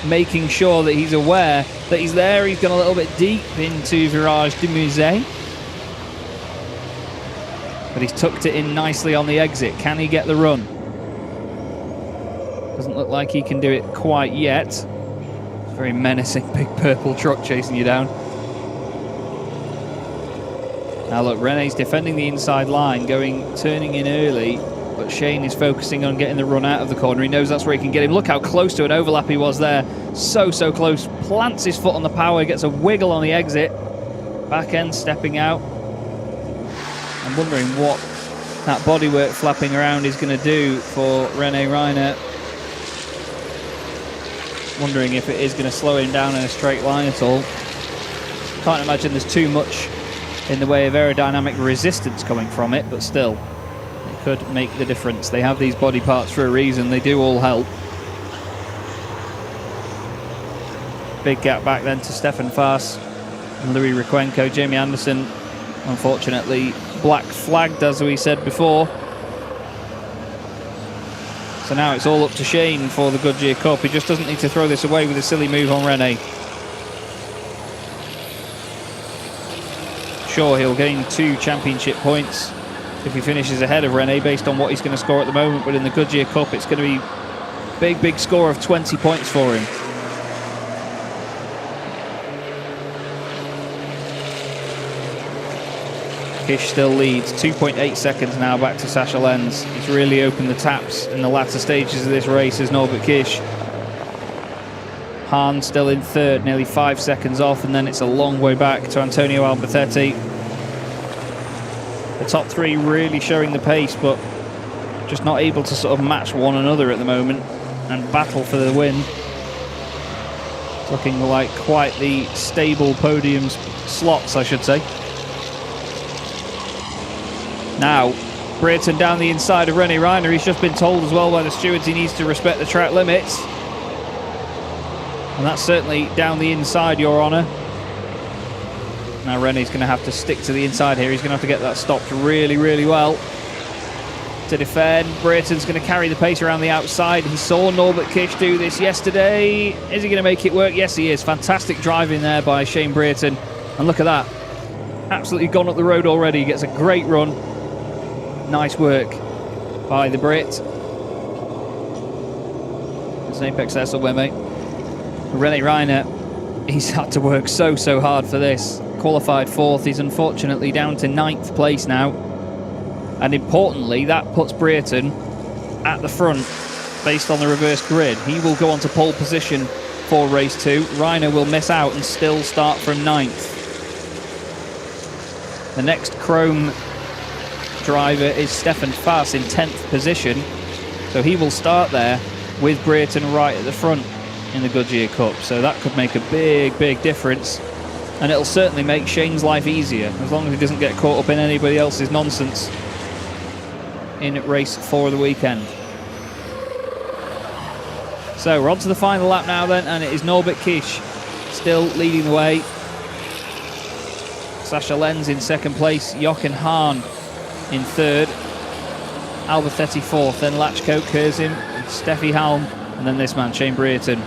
making sure that he's aware that he's there. He's gone a little bit deep into Virage du Musée, but he's tucked it in nicely on the exit. Can he get the run? Doesn't look like he can do it quite yet. It's a very menacing big purple truck chasing you down. Now look, Rene's defending the inside line, turning in early, but Shane is focusing on getting the run out of the corner. He knows that's where he can get him. Look how close to an overlap he was there. So close. Plants his foot on the power, gets a wiggle on the exit. Back end stepping out. I'm wondering what that bodywork flapping around is going to do for Rene Reiner. Wondering if it is going to slow him down in a straight line at all. Can't imagine there's too much in the way of aerodynamic resistance coming from it, but still, it could make the difference. They have these body parts for a reason. They do all help. Big gap back then to Stefan Fass and Louis Riquenco. Jamie Anderson, unfortunately, black flagged, as we said before. So now it's all up to Shane for the Goodyear Cup. He just doesn't need to throw this away with a silly move on Rene. Sure, he'll gain 2 championship points if he finishes ahead of Rene based on what he's going to score at the moment, but in the Goodyear Cup it's going to be big score of 20 points for him. Kish still leads, 2.8 seconds now back to Sascha Lenz. He's really opened the taps in the latter stages of this race as Norbert Kish. Hahn still in third, nearly 5 seconds off, and then it's a long way back to Antonio Albacete. The top 3 really showing the pace, but just not able to sort of match one another at the moment and battle for the win. It's looking like quite the stable podium slots, I should say. Now, Brereton down the inside of Rene Reiner. He's just been told as well by the stewards he needs to respect the track limits. And that's certainly down the inside, Your Honour. Now Rene's going to have to stick to the inside here. He's going to have to get that stopped really well to defend. Brereton's going to carry the pace around the outside. He saw Norbert Kish do this yesterday. Is he going to make it work? Yes, he is. Fantastic driving there by Shane Brereton. And look at that. Absolutely gone up the road already. He gets a great run. Nice work by the Brit. It's an apex there somewhere, mate. Rene Reiner, he's had to work so hard for this. Qualified 4th. He's unfortunately down to 9th place now. And importantly, that puts Brereton at the front based on the reverse grid. He will go on to pole position for race 2. Reiner will miss out and still start from 9th. The next Chrome driver is Stefan Faas in 10th position. So he will start there with Brereton right at the front in the Goodyear Cup. So that could make a big difference. And it'll certainly make Shane's life easier, as long as he doesn't get caught up in anybody else's nonsense in race 4 of the weekend. So we're on to the final lap now then, and it is Norbert Kish still leading the way. Sascha Lenz in second place, Jochen Hahn in third, Albacete fourth, then Latchko, Kurzim, Steffi Halm, and then this man, Shane Brereton.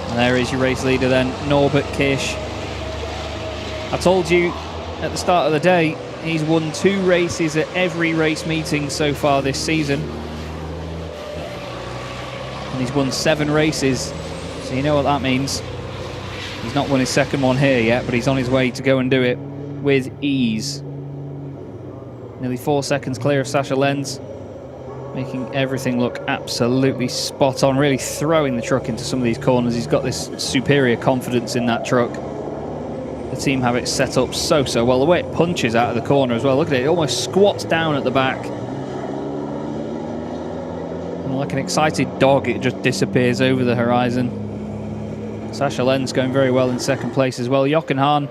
And there is your race leader then, Norbert Kish. I told you at the start of the day, he's won 2 races at every race meeting so far this season. And he's won 7 races, so you know what that means. He's not won his second one here yet, but he's on his way to go and do it with ease. Nearly 4 seconds clear of Sascha Lenz, making everything look absolutely spot on, really throwing the truck into some of these corners. He's got this superior confidence in that truck. The team have it set up so well. The way it punches out of the corner as well. Look at it, it almost squats down at the back. And like an excited dog, it just disappears over the horizon. Sascha Lenz going very well in second place as well. Jochen Hahn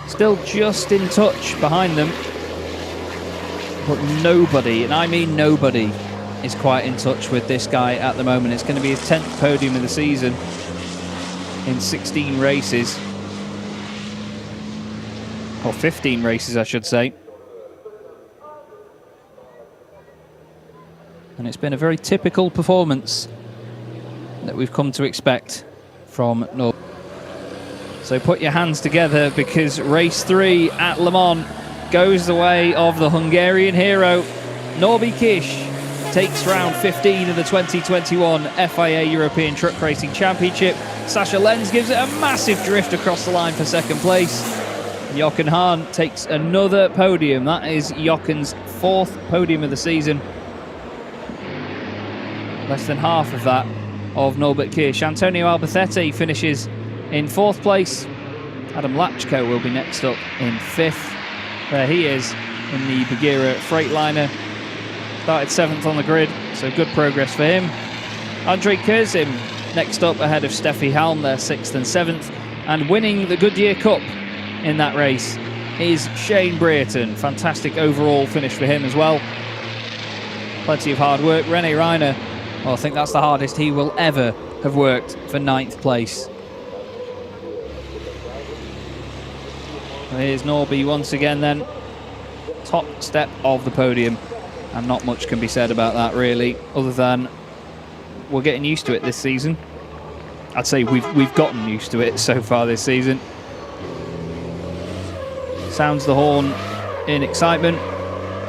still just in touch behind them. But nobody, and I mean nobody, is quite in touch with this guy at the moment. It's going to be his 10th podium of the season in 16 races. Or 15 races, I should say. And it's been a very typical performance that we've come to expect from Norbert. So put your hands together, because race 3 at Le Mans goes the way of the Hungarian hero. Norbert Kish takes round 15 of the 2021 FIA European Truck Racing Championship. Sascha Lenz gives it a massive drift across the line for second place. Jochen Hahn takes another podium. That is Jochen's 4th podium of the season. Less than half of that of Norbert Kish. Antonio Albacete finishes in 4th place. Adam Latchko will be next up in 5th. There he is in the Bagheera Freightliner. Started 7th on the grid, so good progress for him. Andrei Kurzim next up ahead of Steffi Halm, they're 6th and 7th. And winning the Goodyear Cup in that race is Shane Brereton. Fantastic overall finish for him as well. Plenty of hard work. Rene Reiner Well, I think that's the hardest he will ever have worked for 9th place. Here's Norby once again then. Top step of the podium. And not much can be said about that really, other than we're getting used to it this season. I'd say we've gotten used to it so far this season. Sounds the horn in excitement.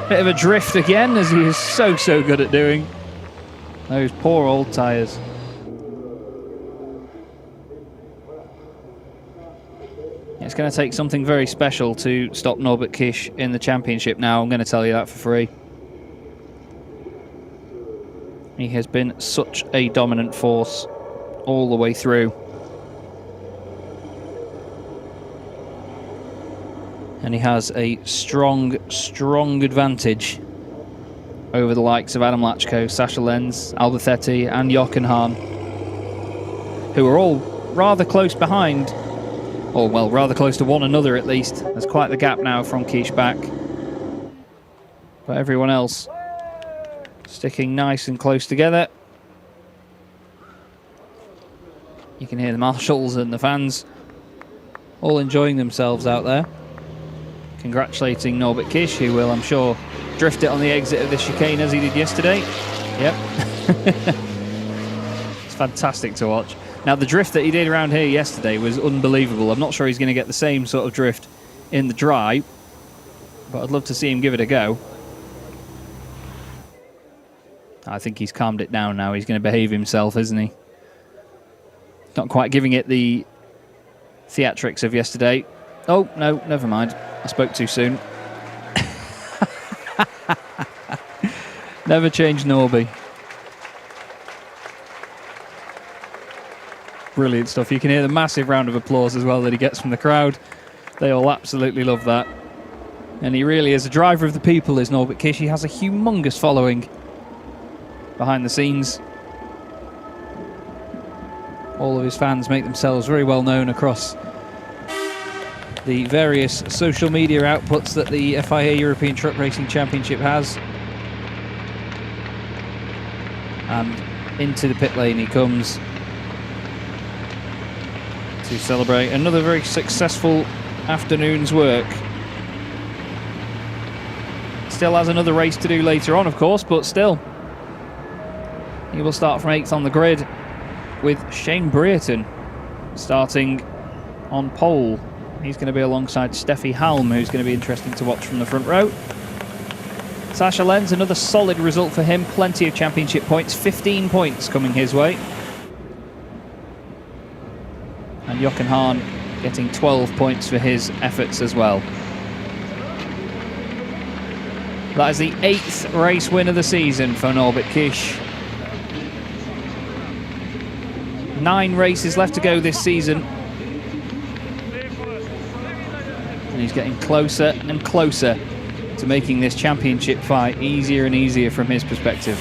Bit of a drift again, as he is so good at doing. Those poor old tyres. It's going to take something very special to stop Norbert Kish in the championship now. I'm going to tell you that for free. He has been such a dominant force all the way through. And he has a strong advantage over the likes of Adam Lachko, Sasha Lenz, Alberthetti and Jochen Hahn, who are all rather close behind, or well, rather close to one another at least. There's quite the gap now from Kish back. But everyone else sticking nice and close together. You can hear the marshals and the fans all enjoying themselves out there. Congratulating Norbert Kish, who will, I'm sure, drift it on the exit of this chicane as he did yesterday. Yep. It's fantastic to watch. Now, the drift that he did around here yesterday was unbelievable. I'm not sure he's going to get the same sort of drift in the dry, but I'd love to see him give it a go. I think he's calmed it down now. He's going to behave himself, isn't he? Not quite giving it the theatrics of yesterday. Oh, no, never mind. I spoke too soon. Never change Norby. Brilliant stuff. You can hear the massive round of applause as well that he gets from the crowd. They all absolutely love that. And he really is a driver of the people, is Norbert Kish. He has a humongous following behind the scenes. All of his fans make themselves very well known across the various social media outputs that the FIA European Truck Racing Championship has. And into the pit lane he comes to celebrate another very successful afternoon's work. Still has another race to do later on, of course, but still. He will start from 8th on the grid with Shane Brereton starting on pole. He's going to be alongside Steffi Halm, who's going to be interesting to watch from the front row. Sasha Lenz, another solid result for him. Plenty of championship points, 15 points coming his way. And Jochen Hahn getting 12 points for his efforts as well. That is the 8th race win of the season for Norbert Kish. 9 races left to go this season. And he's getting closer and closer to making this championship fight easier and easier from his perspective.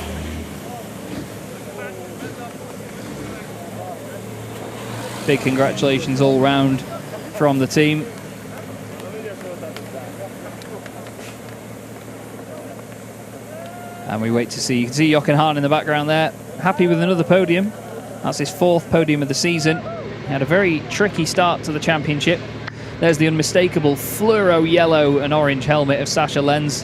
Big congratulations all round from the team. And we wait to see, you can see Jochen Hahn in the background there, happy with another podium. That's his 4th podium of the season. He had a very tricky start to the championship. There's the unmistakable fluoro yellow and orange helmet of Sasha Lenz.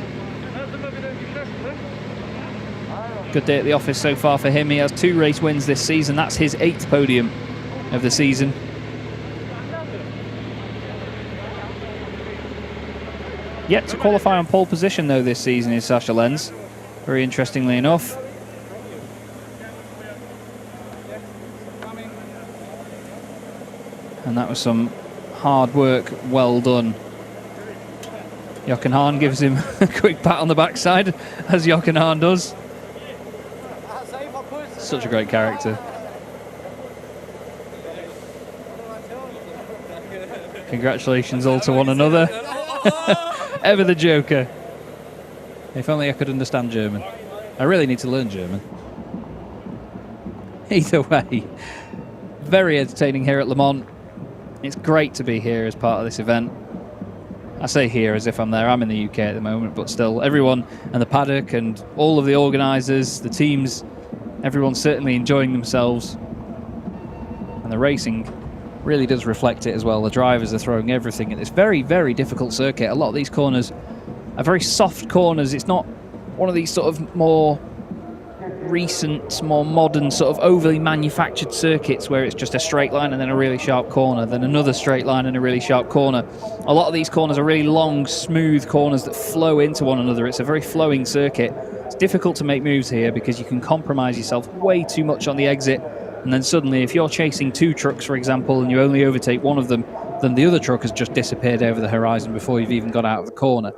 Good day at the office so far for him. He has 2 race wins this season. That's his 8th podium of the season. Yet to qualify on pole position though this season is Sasha Lenz, very interestingly enough. And that was some hard work, well done. Jochen Hahn gives him a quick pat on the backside, as Jochen Hahn does. Such a great character. Congratulations all to one another. Ever the joker. If only I could understand German. I really need to learn German. Either way, very entertaining here at Le Mans. It's great to be here as part of this event. I say here as if I'm there. I'm in the UK at the moment, but still, everyone and the paddock and all of the organisers, the teams, everyone's certainly enjoying themselves. And the racing really does reflect it as well. The drivers are throwing everything at this very, very difficult circuit. A lot of these corners are very soft corners. It's not one of these sort of more recent, more modern, sort of overly manufactured circuits where it's just a straight line and then a really sharp corner, then another straight line and a really sharp corner. A lot of these corners are really long, smooth corners that flow into one another. It's a very flowing circuit. It's difficult to make moves here because you can compromise yourself way too much on the exit, and then suddenly if you're chasing two trucks, for example, and you only overtake one of them, then the other truck has just disappeared over the horizon before you've even got out of the corner.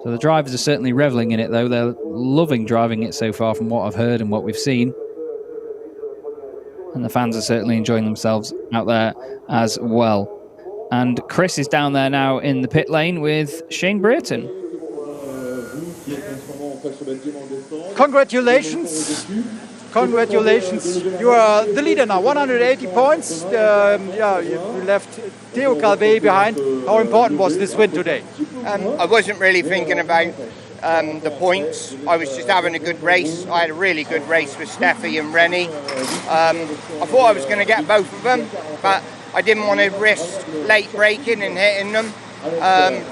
So the drivers are certainly reveling in it, though. They're loving driving it so far from what I've heard and what we've seen. And the fans are certainly enjoying themselves out there as well. And Chris is down there now in the pit lane with Shane Brereton. Congratulations. Congratulations. You are the leader now, 180 points. You left Theo Calvé behind. How important was this win today? I wasn't really thinking about the points. I was just having a good race. I had a really good race with Steffi and Rennie. I thought I was going to get both of them, but I didn't want to risk late braking and hitting them.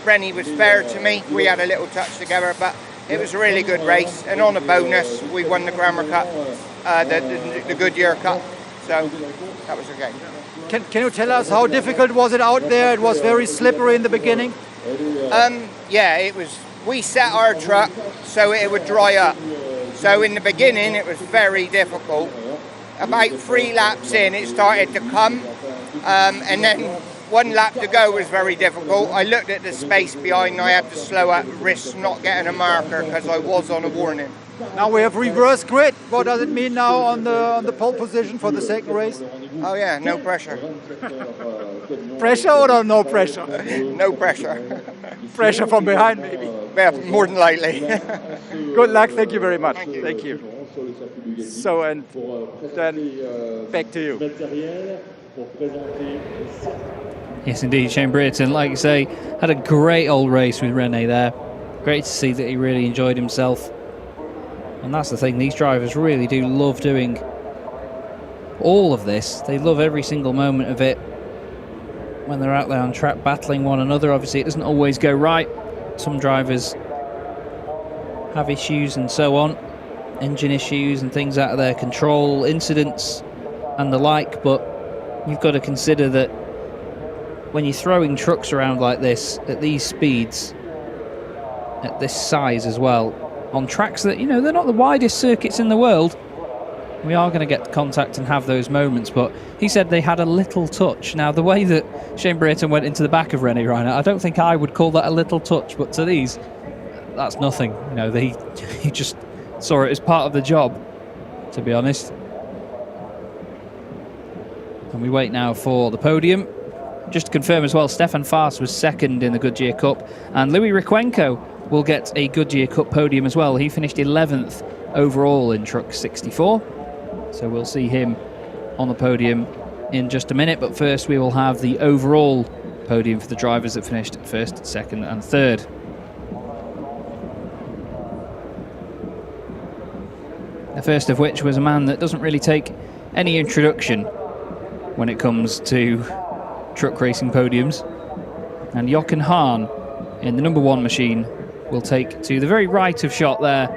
Rennie was fair to me. We had a little touch together, but it was a really good race. And on a bonus, we won the Grammar Cup, the Goodyear Cup. So that was okay. Can you tell us how difficult was it out there? It was very slippery in the beginning. Yeah, it was. We set our truck so it would dry up. So in the beginning, it was very difficult. About 3 laps in, it started to come, and then 1 lap to go was very difficult. I looked at the space behind, and I had to slow up, risk not getting a marker because I was on a warning. Now we have reverse grid. What does it mean now on the pole position for the second race? Oh yeah, no pressure. Pressure or no pressure? No pressure. Pressure from behind, maybe. Yeah, more than likely. Good luck. Thank you very much. Thank you. So, and then back to you. Yes, indeed, Shane Brereton, like you say, had a great old race with Rene there. Great to see that he really enjoyed himself. And that's the thing, these drivers really do love doing all of this. They love every single moment of it when they're out there on track battling one another. Obviously, it doesn't always go right. Some drivers have issues and so on, engine issues and things out of their control, incidents and the like, but you've got to consider that when you're throwing trucks around like this, at these speeds, at this size as well, on tracks that, you know, they're not the widest circuits in the world, we are going to get contact and have those moments. But he said they had a little touch. Now, the way that Shane Brereton went into the back of Rennie Reiner, I don't think I would call that a little touch, but to these, that's nothing. You know, he just saw it as part of the job, to be honest. And we wait now for the podium. Just to confirm as well, Stefan Faas was second in the Goodyear Cup, and Louis Requenco will get a Goodyear Cup podium as well. He finished 11th overall in Truck 64, so we'll see him on the podium in just a minute. But first we will have the overall podium for the drivers that finished first, second and third. The first of which was a man that doesn't really take any introduction when it comes to truck racing podiums, and Jochen Hahn in the number 1 machine will take to the very right of shot there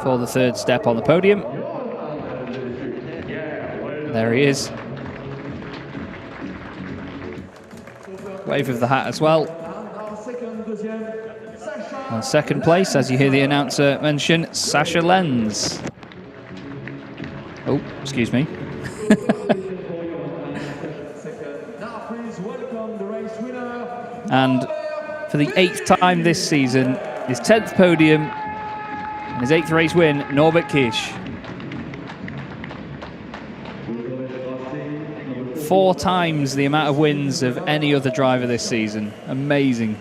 for the third step on the podium. There he is. Wave of the hat as well. On second place, as you hear the announcer mention, Sasha Lenz. Oh, excuse me. And for the 8th time this season, his 10th podium and his 8th race win, Norbert Kisch. 4 times the amount of wins of any other driver this season. Amazing.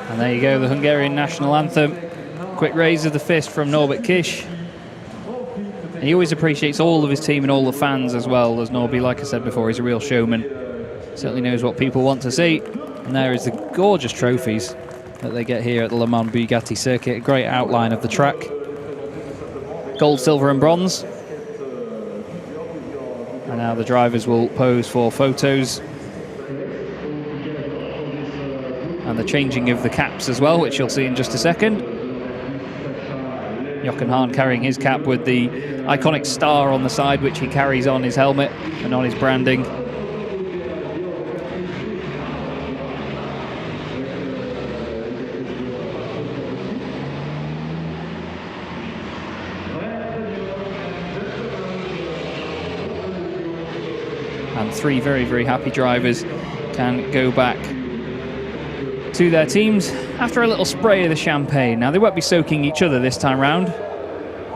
And there you go, the Hungarian national anthem. Quick raise of the fist from Norbert Kish. And he always appreciates all of his team and all the fans as well, as Norby, like I said before, he's a real showman. Certainly knows what people want to see. And there is the gorgeous trophies that they get here at the Le Mans Bugatti circuit. A great outline of the track. Gold, silver and bronze. And now the drivers will pose for photos. And the changing of the caps as well, which you'll see in just a second. Jochen Hahn carrying his cap with the iconic star on the side, which he carries on his helmet and on his branding. And three very, very happy drivers can go back to their teams after a little spray of the champagne. Now, they won't be soaking each other this time round,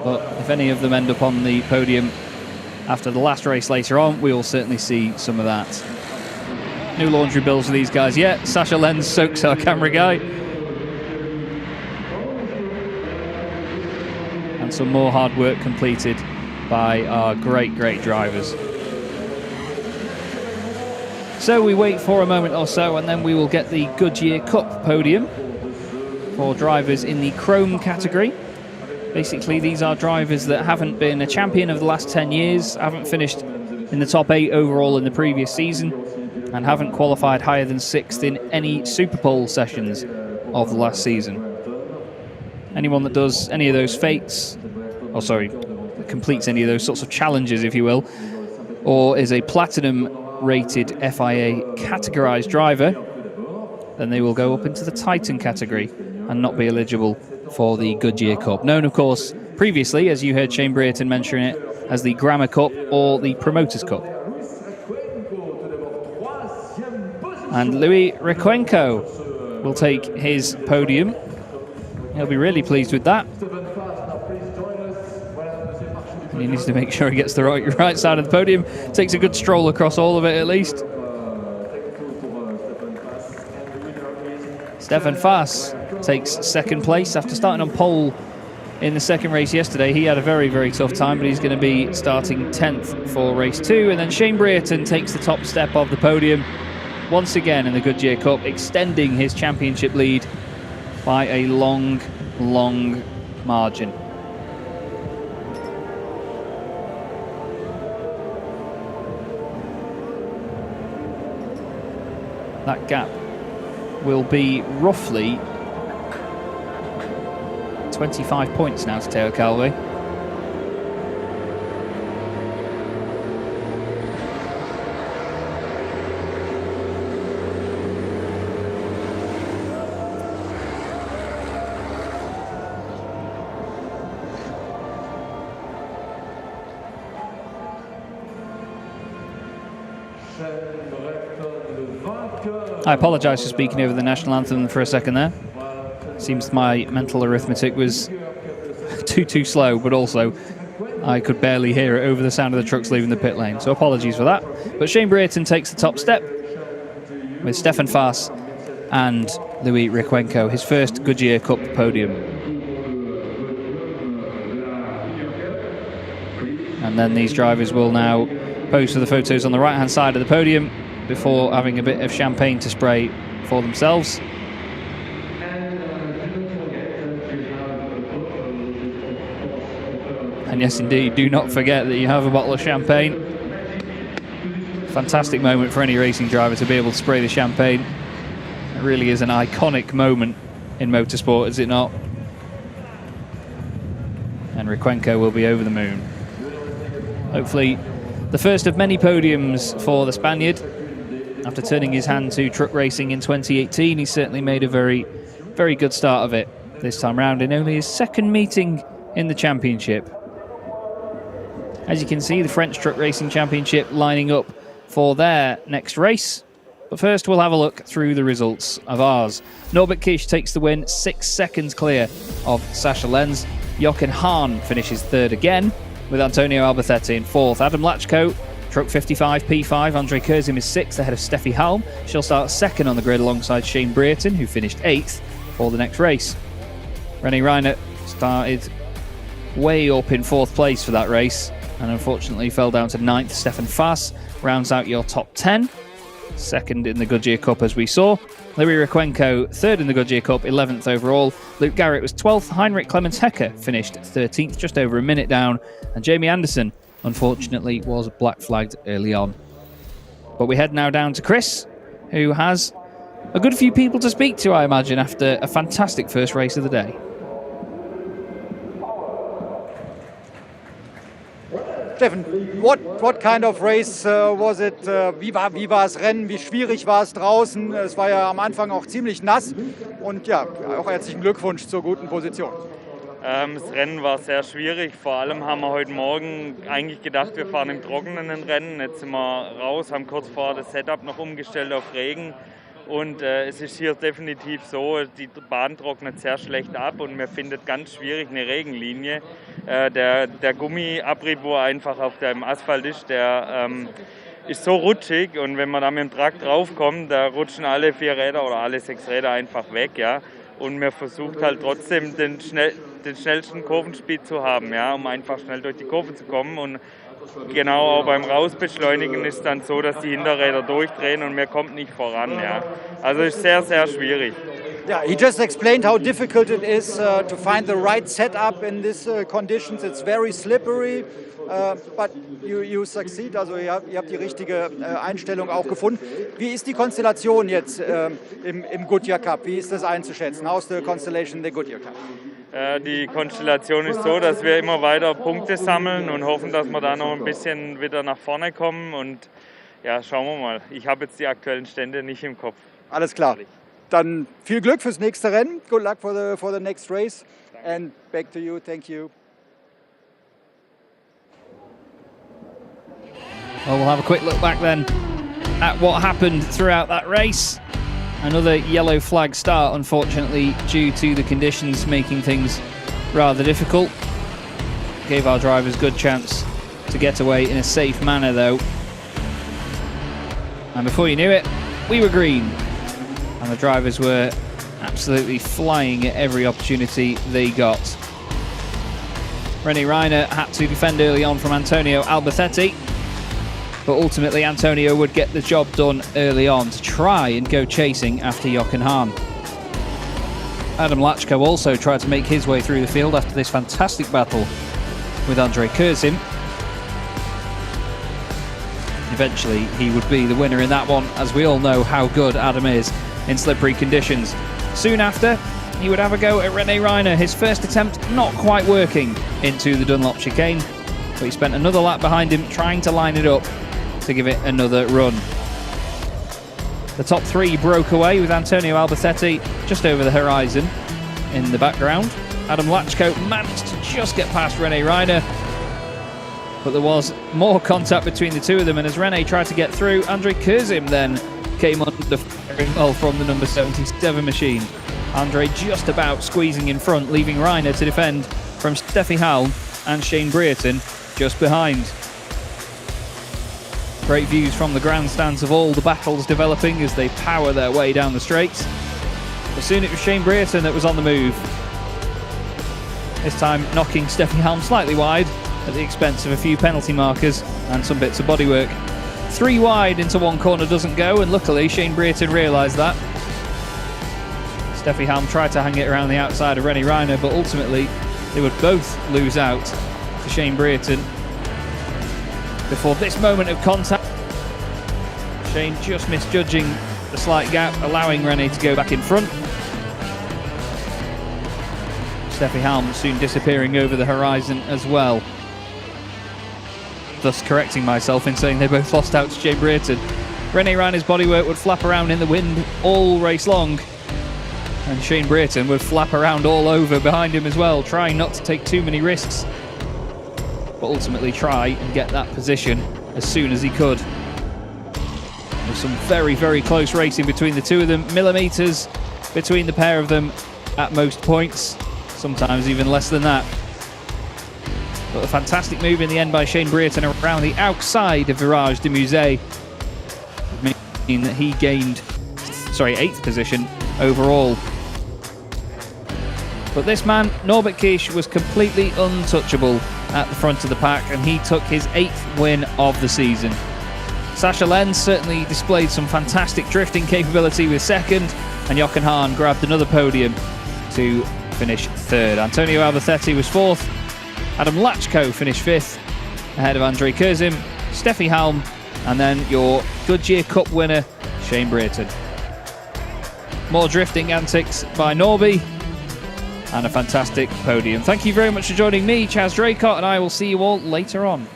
but if any of them end up on the podium after the last race later on, we will certainly see some of that. No laundry bills for these guys yet. Sasha Lenz soaks our camera guy. And some more hard work completed by our great, great drivers. So we wait for a moment or so, and then we will get the Goodyear Cup podium for drivers in the Chrome category. Basically, these are drivers that haven't been a champion of the last 10 years, haven't finished in the top 8 overall in the previous season, and haven't qualified higher than 6th in any Superpole sessions of the last season. Anyone that does any of those completes any of those sorts of challenges, if you will, or is a platinum rated FIA categorized driver, then they will go up into the Titan category and not be eligible for the Goodyear Cup. Known, of course, previously, as you heard Shane Brereton mention it, as the Grammar Cup or the Promoters Cup. And Louis Requenco will take his podium. He'll be really pleased with that. He needs to make sure he gets the right side of the podium. Takes a good stroll across all of it at least. Stefan Faas takes second place after starting on pole in the second race yesterday. He had a very, very tough time, but he's going to be starting 10th for race 2. And then Shane Brereton takes the top step of the podium once again in the Goodyear Cup, extending his championship lead by a long, long margin. That gap will be roughly 25 points now to Teo Calvi. I apologise for speaking over the national anthem for a second there. Seems my mental arithmetic was too slow, but also I could barely hear it over the sound of the trucks leaving the pit lane. So apologies for that. But Shane Brereton takes the top step with Stefan Faas and Louis Requenco, his first Goodyear Cup podium. And then these drivers will now pose for the photos on the right-hand side of the podium before having a bit of champagne to spray for themselves. And yes, indeed, do not forget that you have a bottle of champagne. Fantastic moment for any racing driver to be able to spray the champagne. It really is an iconic moment in motorsport, is it not? And Requenco will be over the moon. Hopefully the first of many podiums for the Spaniard. After turning his hand to truck racing in 2018, he certainly made a very, very good start of it this time round in only his second meeting in the championship. As you can see, the French Truck Racing Championship lining up for their next race. But first, we'll have a look through the results of ours. Norbert Kish takes the win, 6 seconds clear of Sasha Lenz. Jochen Hahn finishes third again, with Antonio Albacete in fourth. Adam Lachko, Truck 55 P5. Andre Kurzim is sixth ahead of Steffi Halm. She'll start second on the grid alongside Shane Brereton, who finished eighth. for the next race. René Reiner started way up in 4th place for that race and unfortunately fell down to 9th. Stefan Faas rounds out your top 10. 2nd in the Goodyear Cup, as we saw. Louis Requenco 3rd in the Goodyear Cup, 11th overall. Luke Garrett was 12th. Heinrich Clemens Hecker finished 13th, just over a minute down. And Jamie Anderson, unfortunately, was black flagged early on. But we head now down to Chris, who has a good few people to speak to, I imagine, after a fantastic first race of the day. Steffen, what kind of race was it? Wie war das Rennen? Wie schwierig war es draußen? Es war ja am Anfang auch ziemlich nass. Und ja, auch herzlichen Glückwunsch zur guten Position. Das Rennen war sehr schwierig. Vor allem haben wir heute Morgen eigentlich gedacht, wir fahren im Trockenen ein Rennen. Jetzt sind wir raus, haben kurz vorher das Setup noch umgestellt auf Regen. Und es ist hier definitiv so, die Bahn trocknet sehr schlecht ab und man findet ganz schwierig eine Regenlinie. Der Gummiabrieb, wo einfach auf dem Asphalt ist, der ist so rutschig und wenn man da mit dem Truck draufkommt, da rutschen alle 4 Räder oder alle 6 Räder einfach weg. Ja? Und man versucht halt trotzdem den schnellsten Kurvenspeed zu haben, ja? Um einfach schnell durch die Kurve zu kommen. Und genau, auch beim Rausbeschleunigen ist dann so, dass die Hinterräder durchdrehen und man kommt nicht voran. Ja. Also ist sehr, sehr schwierig. Yeah, he just explained how difficult it is to find the right setup in these conditions. It's very slippery, but you succeed. Also ihr habt die richtige Einstellung auch gefunden. Wie ist die Konstellation jetzt im Goodyear Cup? Wie ist das einzuschätzen? How's the constellation in the Goodyear Cup? Die Konstellation ist so, dass wir immer weiter Punkte sammeln und hoffen, dass wir da noch ein bisschen wieder nach vorne kommen. Und ja, schauen wir mal. Ich habe jetzt die aktuellen Stände nicht im Kopf. Alles klar. Dann viel Glück fürs nächste Rennen. Good luck for the next race. And back to you. Thank you. Well, we'll have a quick look back then at what happened throughout that race. Another yellow flag start, unfortunately, due to the conditions making things rather difficult. Gave our drivers good chance to get away in a safe manner, though. And before you knew it, we were green. And the drivers were absolutely flying at every opportunity they got. René Reiner had to defend early on from Antonio Albacete, but ultimately Antonio would get the job done early on to try and go chasing after Jochen Hahn. Adam Lachko also tried to make his way through the field after this fantastic battle with Andrei Kurzim. Eventually he would be the winner in that one, as we all know how good Adam is in slippery conditions. Soon after, he would have a go at René Reiner, his first attempt not quite working into the Dunlop chicane, but he spent another lap behind him trying to line it up to give it another run. The top 3 broke away with Antonio Albacete just over the horizon in the background. Adam Lachko managed to just get past René Reiner, but there was more contact between the two of them, and as René tried to get through, Andrei Kurzim then came under firing well from the number 77 machine. Andrei just about squeezing in front, leaving Reiner to defend from Steffi Halm and Shane Brereton just behind. Great views from the grandstands of all the battles developing as they power their way down the straights. But soon it was Shane Brereton that was on the move. This time knocking Steffi Halm slightly wide at the expense of a few penalty markers and some bits of bodywork. 3 wide into one corner doesn't go, and luckily Shane Brereton realised that. Steffi Halm tried to hang it around the outside of René Reiner, but ultimately they would both lose out to Shane Brereton. Before this moment of contact, Shane just misjudging the slight gap, allowing René to go back in front. Steffi Halm soon disappearing over the horizon as well. Thus correcting myself in saying they both lost out to Shane Brereton. René Reiner's bodywork would flap around in the wind all race long, and Shane Brereton would flap around all over behind him as well, trying not to take too many risks, but ultimately try and get that position as soon as he could. There's some very, very close racing between the two of them, millimetres between the pair of them at most points, sometimes even less than that. But a fantastic move in the end by Shane Brereton around the outside of Virage de Musée, meaning that he gained 8th position overall. But this man, Norbert Kish, was completely untouchable at the front of the pack, and he took his 8th win of the season. Sascha Lenz certainly displayed some fantastic drifting capability with 2nd, and Jochen Hahn grabbed another podium to finish 3rd. Antonio Albacete was 4th. Adam Lachko finished 5th, ahead of André Kurzim, Steffi Halm, and then your Goodyear Cup winner, Shane Brereton. More drifting antics by Norby, and a fantastic podium. Thank you very much for joining me, Chaz Draycott, and I will see you all later on.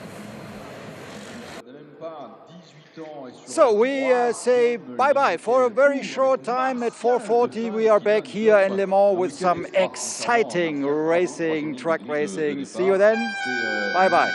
So we say bye-bye for a very short time. At 4:40 we are back here in Le Mans with some exciting racing, track racing. See you then. Bye-bye.